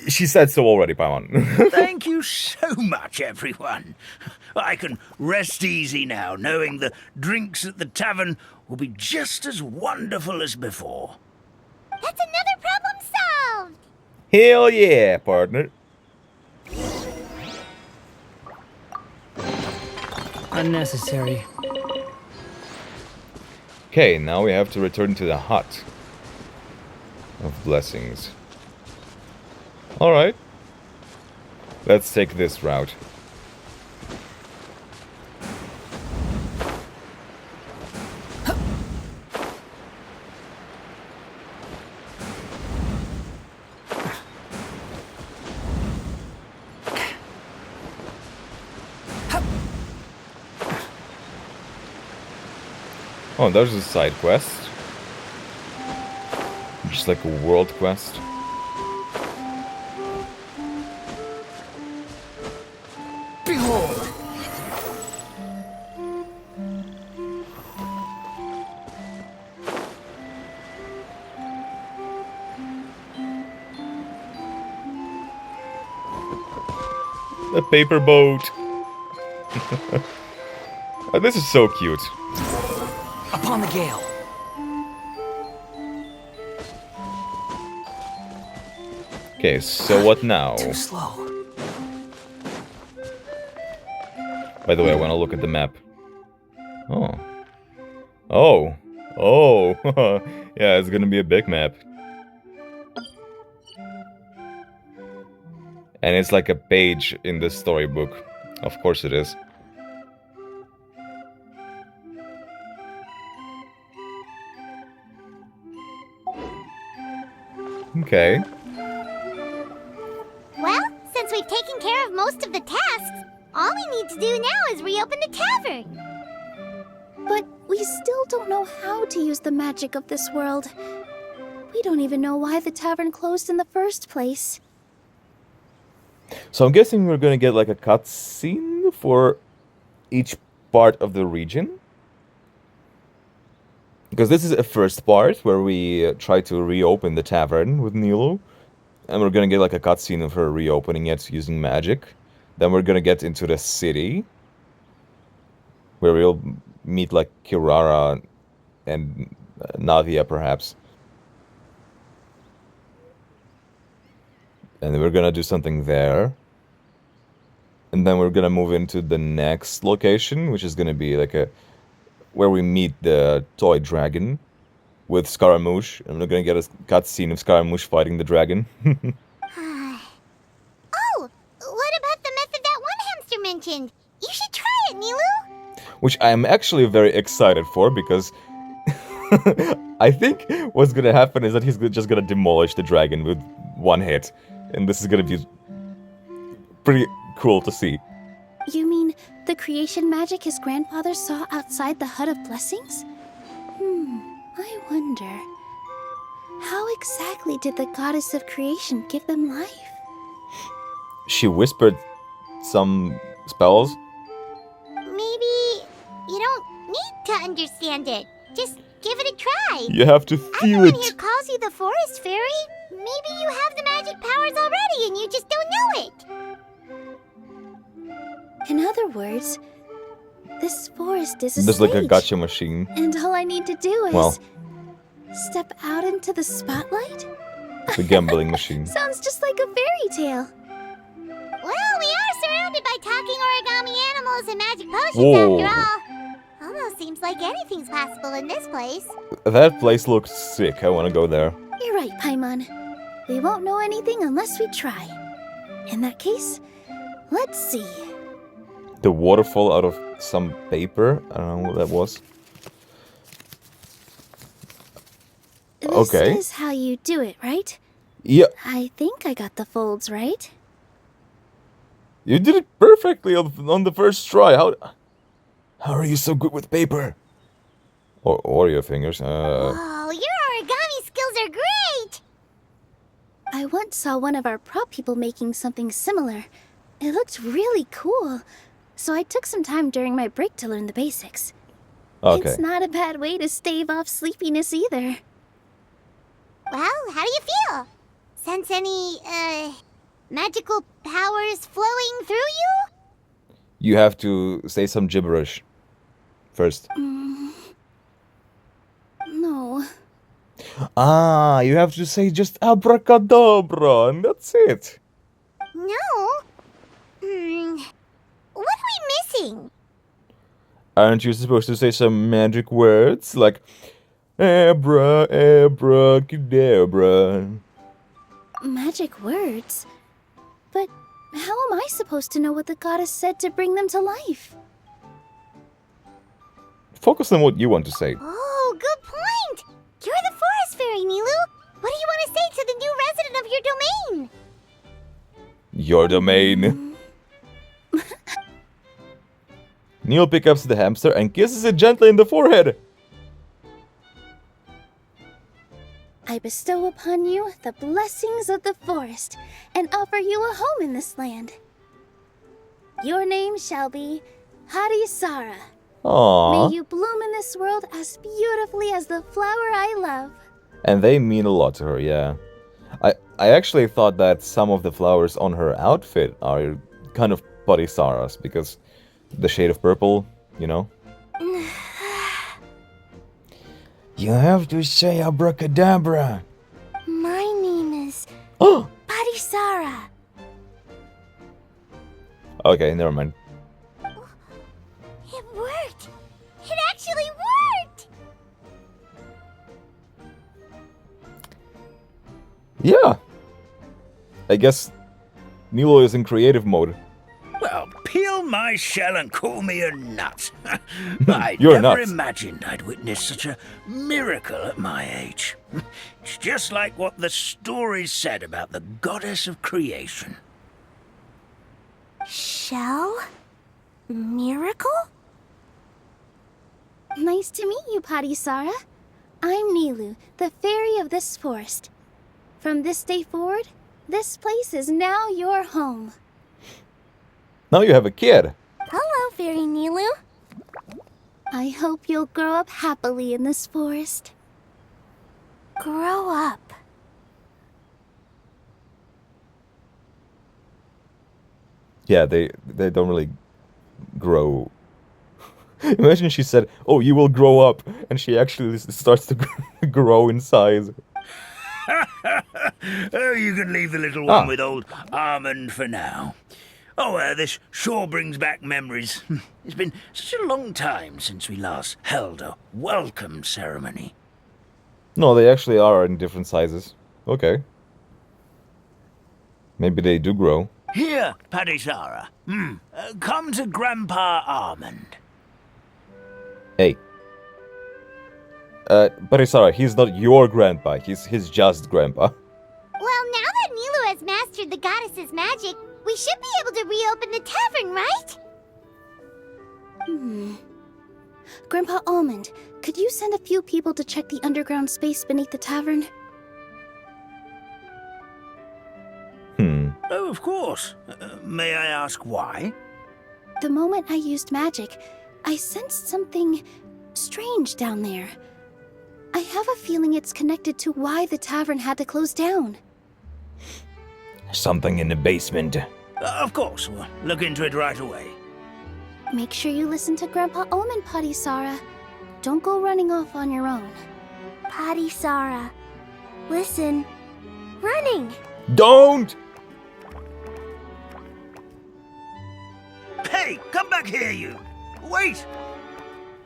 She said so already, Paimon. Thank you so much, everyone. I can rest easy now, knowing the drinks at the tavern will be just as wonderful as before. That's another problem solved! Hell yeah, partner. Unnecessary. Okay, now we have to return to the hut of blessings. Alright. Let's take this route. Oh, there's a side quest. Just like a world quest. Behold! The paper boat. Oh, this is so cute. Upon the gale. Okay, so what now? Too slow. By the way, I want to look at the map. Oh. Oh. Oh. Yeah, it's gonna be a big map. And it's like a page in the storybook. Of course it is. Okay. Well, since we've taken care of most of the tasks, all we need to do now is reopen the tavern. But we still don't know how to use the magic of this world. We don't even know why the tavern closed in the first place. So I'm guessing we're gonna get like a cutscene for each part of the region. Because this is a first part where we try to reopen the tavern with Nilo. And we're gonna get like a cutscene of her reopening it using magic. Then we're gonna get into the city where we'll meet like Kirara and Navia perhaps. And we're gonna do something there. And then we're gonna move into the next location, which is gonna be like where we meet the toy dragon with Scaramouche. And we're gonna get a cutscene of Scaramouche fighting the dragon. Oh, what about the method that one hamster mentioned? You should try it, Nilu. Which I am actually very excited for, because I think what's gonna happen is that he's just gonna demolish the dragon with one hit. And this is gonna be pretty cool to see. You mean the creation magic his grandfather saw outside the Hut of Blessings? I wonder. How exactly did the goddess of creation give them life? She whispered some spells. Maybe you don't need to understand it. Just give it a try. You have to feel Everyone it. here calls you the Forest Fairy. Maybe you have the magic powers already and you just don't know it. In other words, this forest is a There's stage. like a gotcha machine. And all I need to do is Well. step out into the spotlight? The gambling machine. Sounds just like a fairy tale. Well, we are surrounded by talking origami animals and magic potions Whoa. after all. Almost seems like anything's possible in this place. That place looks sick. I want to go there. You're right, Paimon. We won't know anything unless we try. In that case, let's see. The waterfall out of some paper. I don't know what that was. Okay. This is how you do it, right? Yeah, I think I got the folds right. you did it perfectly on the first try. How are you so good with paper? Or your fingers? Oh, your origami skills are great! I once saw one of our prop people making something similar. It looked really cool. So I took some time during my break to learn the basics. Okay. It's not a bad way to stave off sleepiness either. Well, how do you feel? Sense any, magical powers flowing through you? You have to say some gibberish first. No. Ah, you have to say just abracadabra, and that's it. No. What are we missing? Aren't you supposed to say some magic words like abracadabra? Magic words? But how am I supposed to know what the goddess said to bring them to life? Focus on what you want to say. Oh, good point! You're the Forest Fairy, Nilu! What do you want to say to the new resident of your domain? Your domain. Neil picks up the hamster and kisses it gently in the forehead. I bestow upon you the blessings of the forest and offer you a home in this land. Your name shall be Harisara. Aww. May you bloom in this world as beautifully as the flower I love. And they mean a lot to her, yeah. I actually thought that some of the flowers on her outfit are kind of Parisaras, because the shade of purple, you know? You have to say abracadabra. My name is Oh! Parisara. Okay, never mind. It worked! It actually worked! Yeah. I guess Nilo is in creative mode. Well, peel my shell and call me a nut. I You're never nuts. imagined I'd witness such a miracle at my age. It's just like what the stories said about the goddess of creation. Shell? Miracle? Nice to meet you, Parisara. I'm Nilu, the fairy of this forest. From this day forward, this place is now your home. Now you have a kid. Hello, Fairy Nilu. I hope you'll grow up happily in this forest. Grow up. Yeah, they don't really grow Imagine she said, "Oh, you will grow up," and she actually starts to grow in size. Oh, you can leave the little one with old Armand for now. Oh, this sure brings back memories. It's been such a long time since we last held a welcome ceremony. No, they actually are in different sizes. Okay. Maybe they do grow. Here, Padisara. Come to Grandpa Armand. Hey. Parisara, he's not your grandpa. He's just grandpa. Well, now that Nilu has mastered the goddess's magic, we should be able to reopen the tavern, right? Grandpa Almond, could you send a few people to check the underground space beneath the tavern? Oh, of course. May I ask why? The moment I used magic, I sensed something strange down there. I have a feeling it's connected to why the tavern had to close down. Something in the basement. Of course. We'll look into it right away. Make sure you listen to Grandpa Almond, Padisara. Don't go running off on your own. Padisara, listen. Running! Don't! Hey, come back here, you! Wait!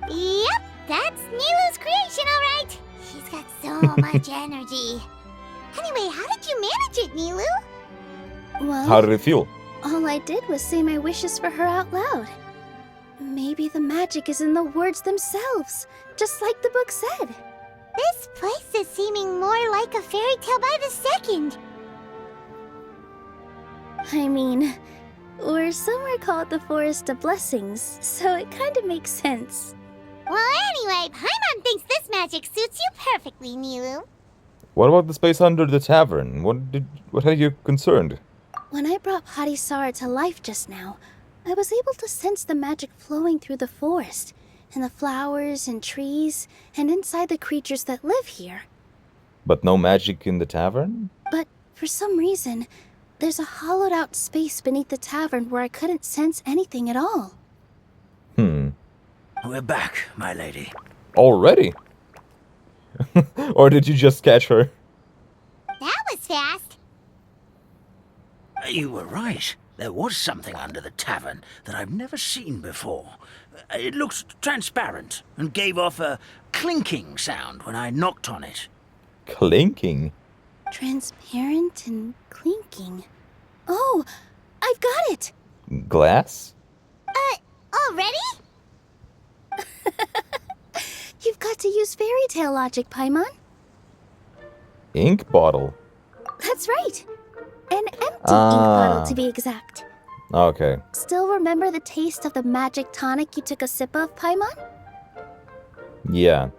Yep, that's Nilu's creation, all right. She's got so much energy. Anyway, how did you manage it, Nilu? Well, How did it feel? all I did was say my wishes for her out loud. Maybe the magic is in the words themselves, just like the book said. This place is seeming more like a fairy tale by the second. I mean, we're somewhere called the Forest of Blessings, so it kind of makes sense. Well, anyway, Paimon thinks this magic suits you perfectly, Nilu. What about the space under the tavern? What had you concerned? When I brought Padisara to life just now, I was able to sense the magic flowing through the forest, and the flowers and trees, and inside the creatures that live here. But no magic in the tavern? But for some reason, there's a hollowed out space beneath the tavern where I couldn't sense anything at all. We're back, my lady. Already? Or did you just catch her? That was fast. You were right. There was something under the tavern that I've never seen before. It looked transparent and gave off a clinking sound when I knocked on it. Clinking? Transparent and clinking. Oh, I've got it! Glass? Already? You've got to use fairy tale logic, Paimon. Ink bottle. That's right. An empty ink bottle, to be exact. Okay. Still remember the taste of the magic tonic you took a sip of, Paimon? Yeah.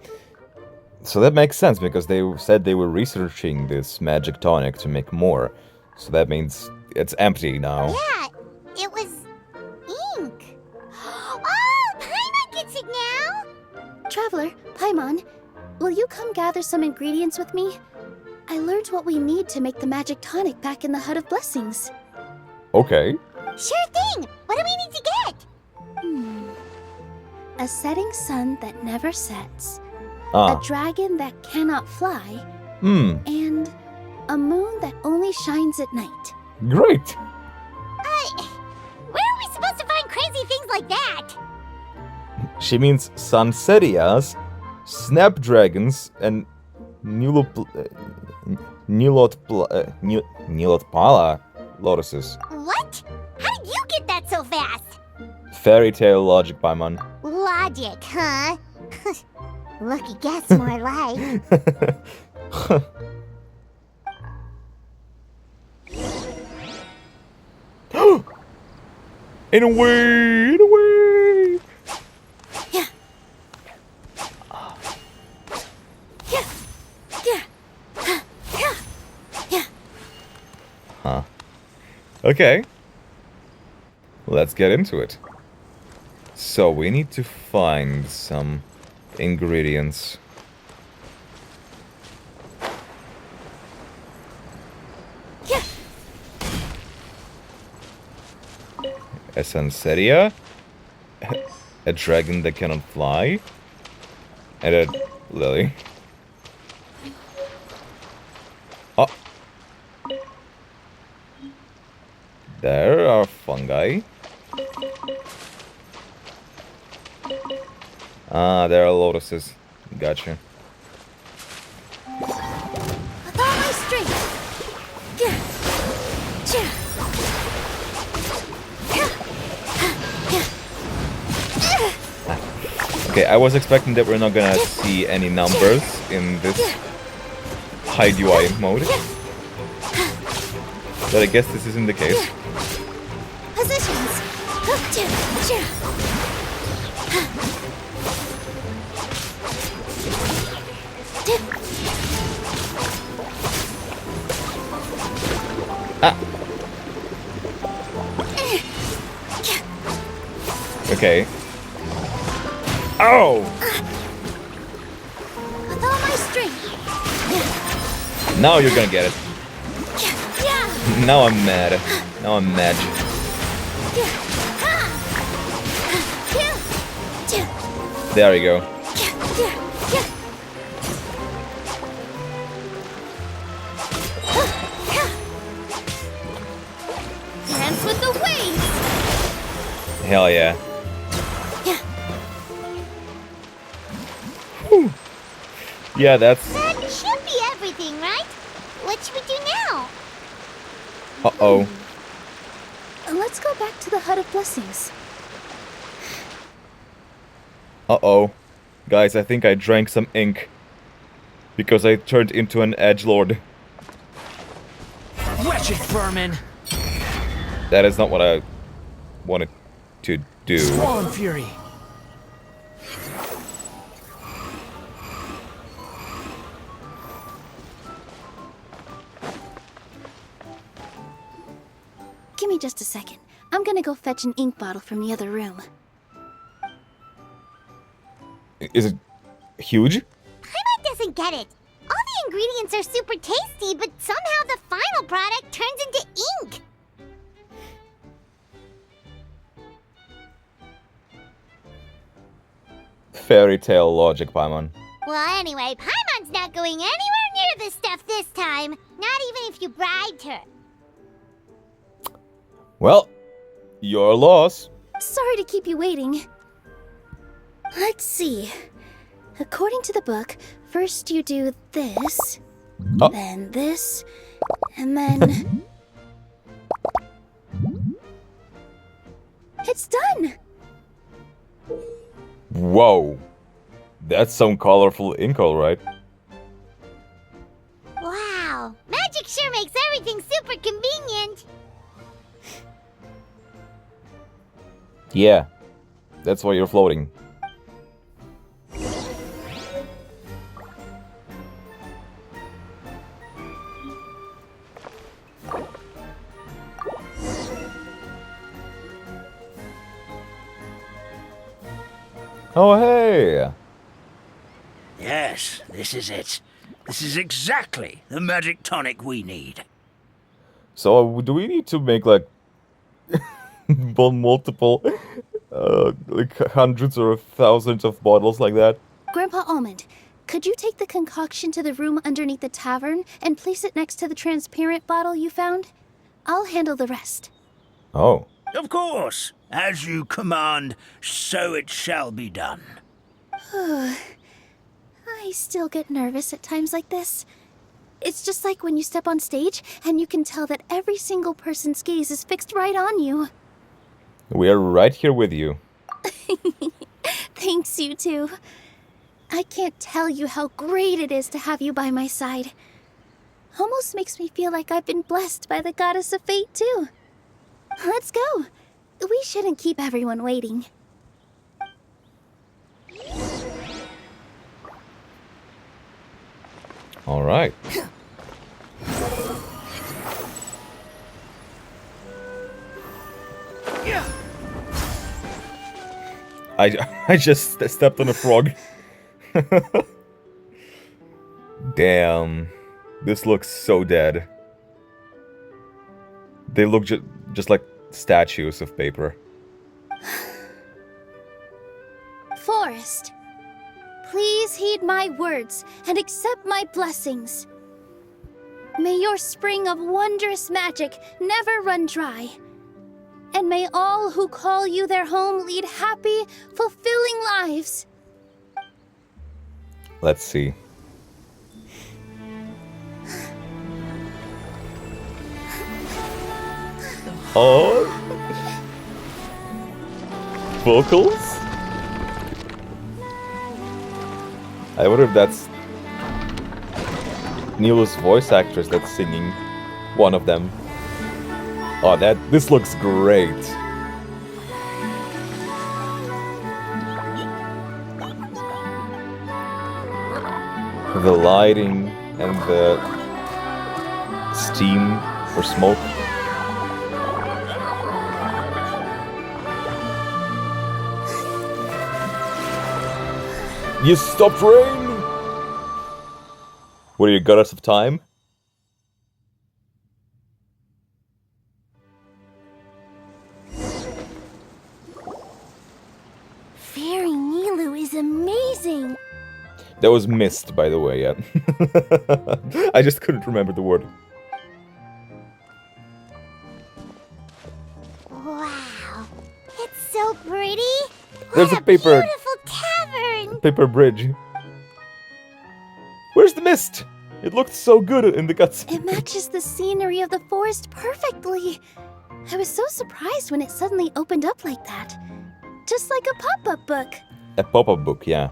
So that makes sense because they said they were researching this magic tonic to make more. So that means it's empty now. Yeah, it was ink. Oh, Paimon gets it now! Traveler, Paimon, will you come gather some ingredients with me? I learned what we need to make the magic tonic back in the Hut of Blessings. Okay. Sure thing! What do we need to get? A setting sun that never sets, a Ah. dragon that cannot fly, and a moon that only shines at night. Great. Where are we supposed to find crazy things like that? She means Sanserias, snapdragons, and Nilotpala lotuses. What? How did you get that so fast? Fairy tale logic, Paimon. Logic, huh? Lucky guess, more like. In a way. Yeah. Yeah. Yeah. Yeah. Yeah. Huh. Okay. Let's get into it. So we need to find some ingredients. Yeah. Essenceria. a dragon that cannot fly, and a lily. Oh. There are fungi. Ah, there are lotuses. Gotcha. With all my strength. Okay, I was expecting that we're not gonna see any numbers in this high UI mode. But I guess this isn't the case. Positions. Ah. Okay. Oh! With all my strength. Now you're gonna get it. Now I'm mad. Now I'm mad. There you go. Dance with the waves. Hell yeah. Whew. Yeah, that's... That should be everything, right? What should we do now? Uh-oh. Let's go back to the Hut of Blessings. Uh-oh. Guys, I think I drank some ink. Because I turned into an edgelord. Wretched vermin! That is not what I wanted to do. Swollen fury! Give me just a second. I'm gonna go fetch an ink bottle from the other room. Is it huge? Paimon doesn't get it. All the ingredients are super tasty, but somehow the final product turns into ink. Fairy tale logic, Paimon. Well, anyway, Paimon's not going anywhere near this stuff this time. Not even if you bribed her. Well, your loss. Sorry to keep you waiting. Let's see. According to the book, first you do this, Oh. then this, and then... It's done! Whoa. That's some colorful ink, alright. Wow, magic sure makes everything super convenient. Yeah. That's why you're floating. Oh, hey! Yes, this is it. This is exactly the magic tonic we need. So, do we need to make, like, multiple, like, hundreds or thousands of bottles like that? Grandpa Almond, could you take the concoction to the room underneath the tavern and place it next to the transparent bottle you found? I'll handle the rest. Oh. Of course. As you command, so it shall be done. I still get nervous at times like this. It's just like when you step on stage and you can tell that every single person's gaze is fixed right on you. We are right here with you. Thanks, you two. I can't tell you how great it is to have you by my side. Almost makes me feel like I've been blessed by the goddess of fate, too. Let's go. We shouldn't keep everyone waiting. All right. I just stepped on a frog. Damn. This looks so dead. They look just like statues of paper. forest. Please heed my words and accept my blessings. May your spring of wondrous magic never run dry. And may all who call you their home lead happy, fulfilling lives. Let's see. Oh, vocals? I wonder if that's Nilu's voice actress that's singing one of them. Oh, this looks great. The lighting and the steam or smoke. You stopped rain! What are you, goddess of time? Fairy Nilu is amazing. That was mist, by the way, yeah. I just couldn't remember the word. Wow, it's so pretty. There's What a paper- beautiful cavern. Paper bridge. Where's the mist? It looked so good in the cutscene. It matches the scenery of the forest perfectly. I was so surprised when it suddenly opened up like that. Just like a pop-up book. A pop-up book, yeah.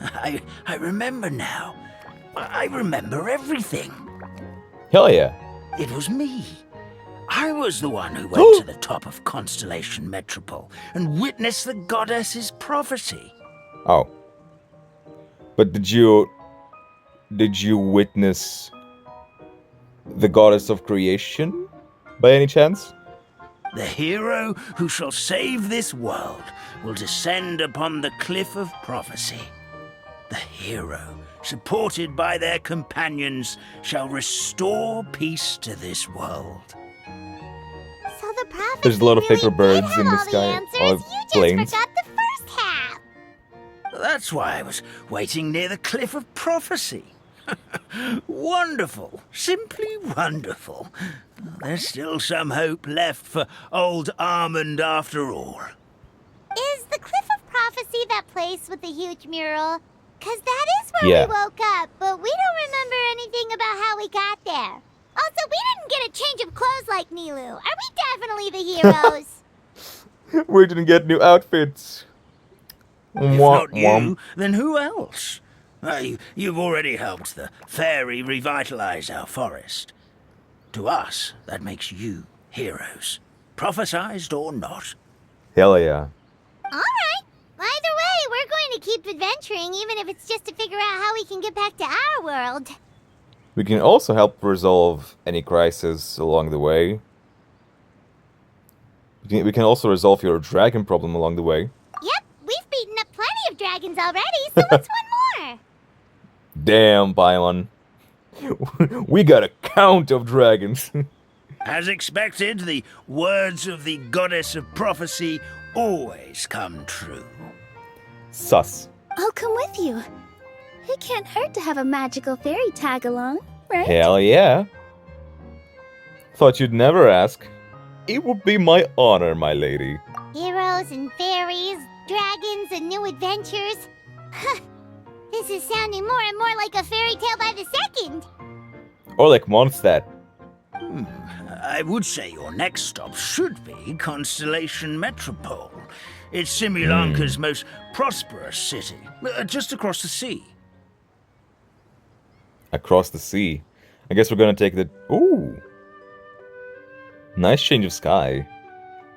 I remember now. I remember everything. Hell yeah. It was me. I was the one who went to the top of Constellation Metropole and witnessed the goddess's prophecy. Oh. But did you witness the goddess of creation by any chance? The hero who shall save this world will descend upon the cliff of prophecy. The hero, supported by their companions, shall restore peace to this world. So the prophecy There's a lot of really paper did birds have in the all the sky. answers. Or You just planes. forgot the first half. That's why I was waiting near the cliff of prophecy. Wonderful. Simply wonderful. There's still some hope left for old Armand after all. Is the Cliff of Prophecy that place with the huge mural? 'Cause that is where Yeah. we woke up, but we don't remember anything about how we got there. Also, we didn't get a change of clothes like Nilu. Are we definitely the heroes? We didn't get new outfits. If not you, then who else? You've already helped the fairy revitalize our forest. To us, that makes you heroes, prophesized or not. Hell yeah. Alright. Either way, we're going to keep adventuring, even if it's just to figure out how we can get back to our world. We can also help resolve any crisis along the way. We can also resolve your dragon problem along the way. Yep, we've beaten up plenty of dragons already, so what's one more? Damn, Paimon. We got a count of dragons. As expected, the words of the goddess of prophecy always come true. Sus. I'll come with you. It can't hurt to have a magical fairy tag along, right? Hell yeah. Thought you'd never ask. It would be my honor, my lady. Heroes and fairies, dragons and new adventures. This is sounding more and more like a fairy tale by the second. Or like Mondstadt. I would say your next stop should be Constellation Metropole. It's Simulanka's most prosperous city, just across the sea. Across the sea. I guess we're gonna take the... Ooh. Nice change of sky.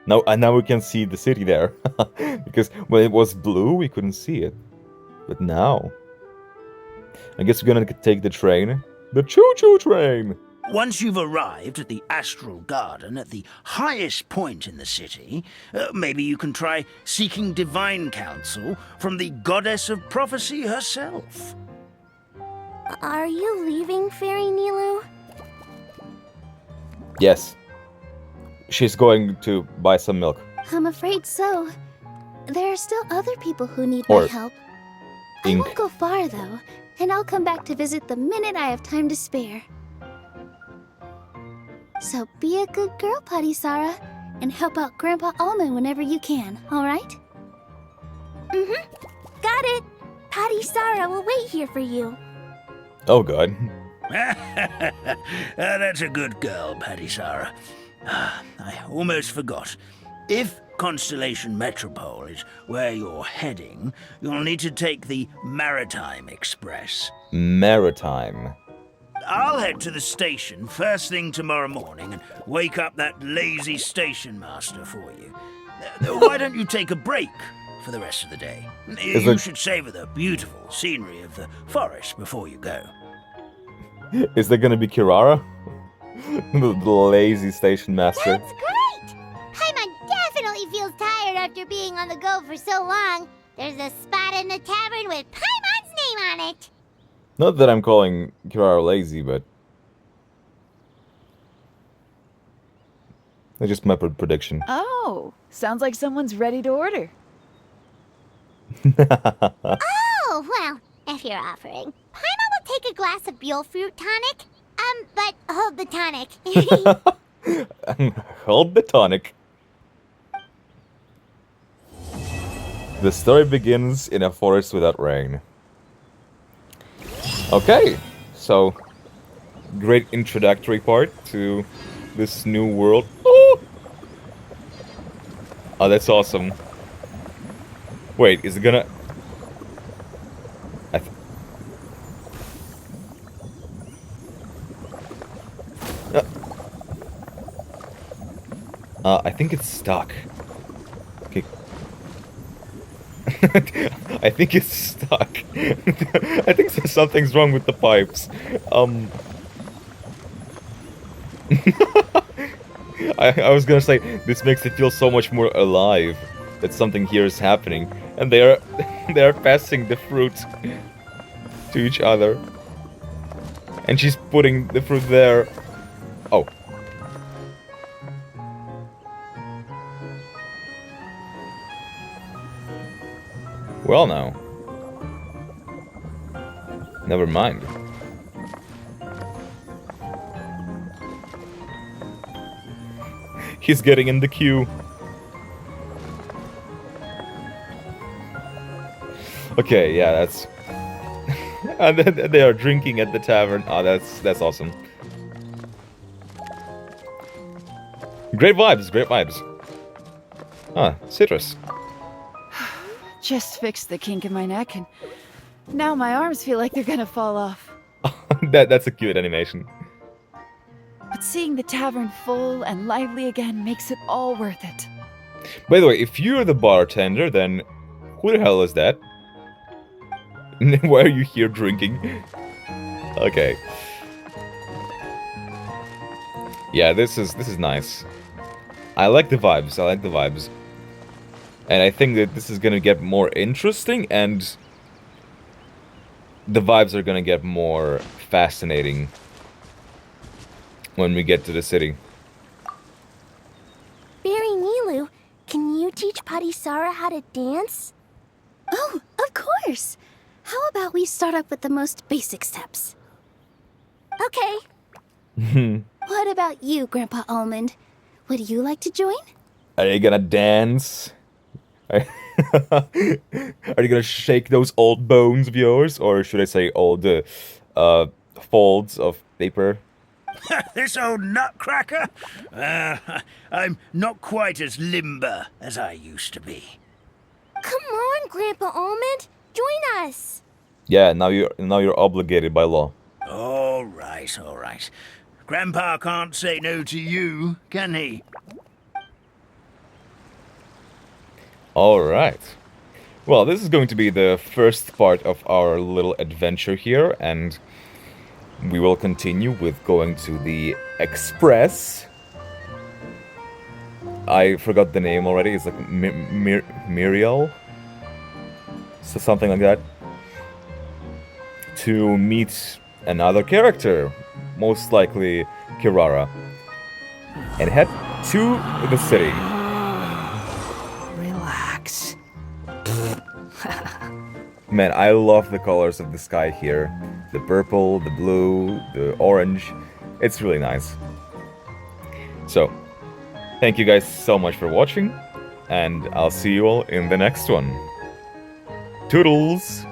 Now we can see the city there. Because when it was blue, we couldn't see it. But now... I guess we're gonna take the train. The choo-choo train! Once you've arrived at the Astral Garden at the highest point in the city, maybe you can try seeking divine counsel from the goddess of prophecy herself. Are you leaving, Fairy Nilu? Yes. She's going to buy some milk. I'm afraid so. There are still other people who need my Or help. I ink. won't go far, though, and I'll come back to visit the minute I have time to spare. So be a good girl, Potty Sarah, and help out Grandpa Almond whenever you can, alright? Mm-hmm. Got it. Potty Sarah will wait here for you. Oh god. That's a good girl, Paddy Sarah. I almost forgot. If Constellation Metropole is where you're heading, you'll need to take the Maritime Express. Maritime. I'll head to the station first thing tomorrow morning and wake up that lazy station master for you. Why don't you take a break for the rest of the day? You should savor the beautiful scenery of the forest before you go. Is there gonna be Kirara? The lazy station master. That's great! Paimon definitely feels tired after being on the go for so long. There's a spot in the tavern with Paimon's name on it. Not that I'm calling Kirara lazy, but... That's just my prediction. Oh, sounds like someone's ready to order. Oh, well, if you're offering. Paimon will take a glass of Buell fruit tonic. But hold the tonic. Hold the tonic. The story begins in a forest without rain. Okay, so great introductory part to this new world. Oh, oh that's awesome. Wait, is it gonna... I think it's stuck. Okay. I think it's stuck. I think something's wrong with the pipes. I was gonna say, this makes it feel so much more alive that something here is happening. And they are passing the fruit to each other. And she's putting the fruit there. Oh. Well now. Never mind. He's getting in the queue. Okay, yeah, that's... And then they are drinking at the tavern. Oh, that's awesome. Great vibes, great vibes. Ah, citrus. Just fixed the kink in my neck, and now my arms feel like they're gonna fall off. That's a cute animation. But seeing the tavern full and lively again makes it all worth it. By the way, if you're the bartender, then who the hell is that? Why are you here drinking? Okay. Yeah, this is nice. I like the vibes, I like the vibes. And I think that this is gonna get more interesting, and the vibes are gonna get more fascinating when we get to the city. Barry Nilu, can you teach Potty Sarah how to dance? Oh, of course! How about we start up with the most basic steps? Okay. What about you, Grandpa Almond? Would you like to join? Are you gonna dance? Are you gonna shake those old bones of yours? Or should I say old folds of paper? This old nutcracker? I'm not quite as limber as I used to be. Come on, Grandpa Almond. Join us. Yeah, now you're obligated by law. All right, all right. Grandpa can't say no to you, can he? Alright. Well, this is going to be the first part of our little adventure here, and we will continue with going to the Express. I forgot the name already. It's like Muriel? So something like that. To meet another character, most likely Kirara, and head to the city. Relax. Man, I love the colors of the sky here. The purple, the blue, the orange. It's really nice. So, thank you guys so much for watching, and I'll see you all in the next one. Toodles!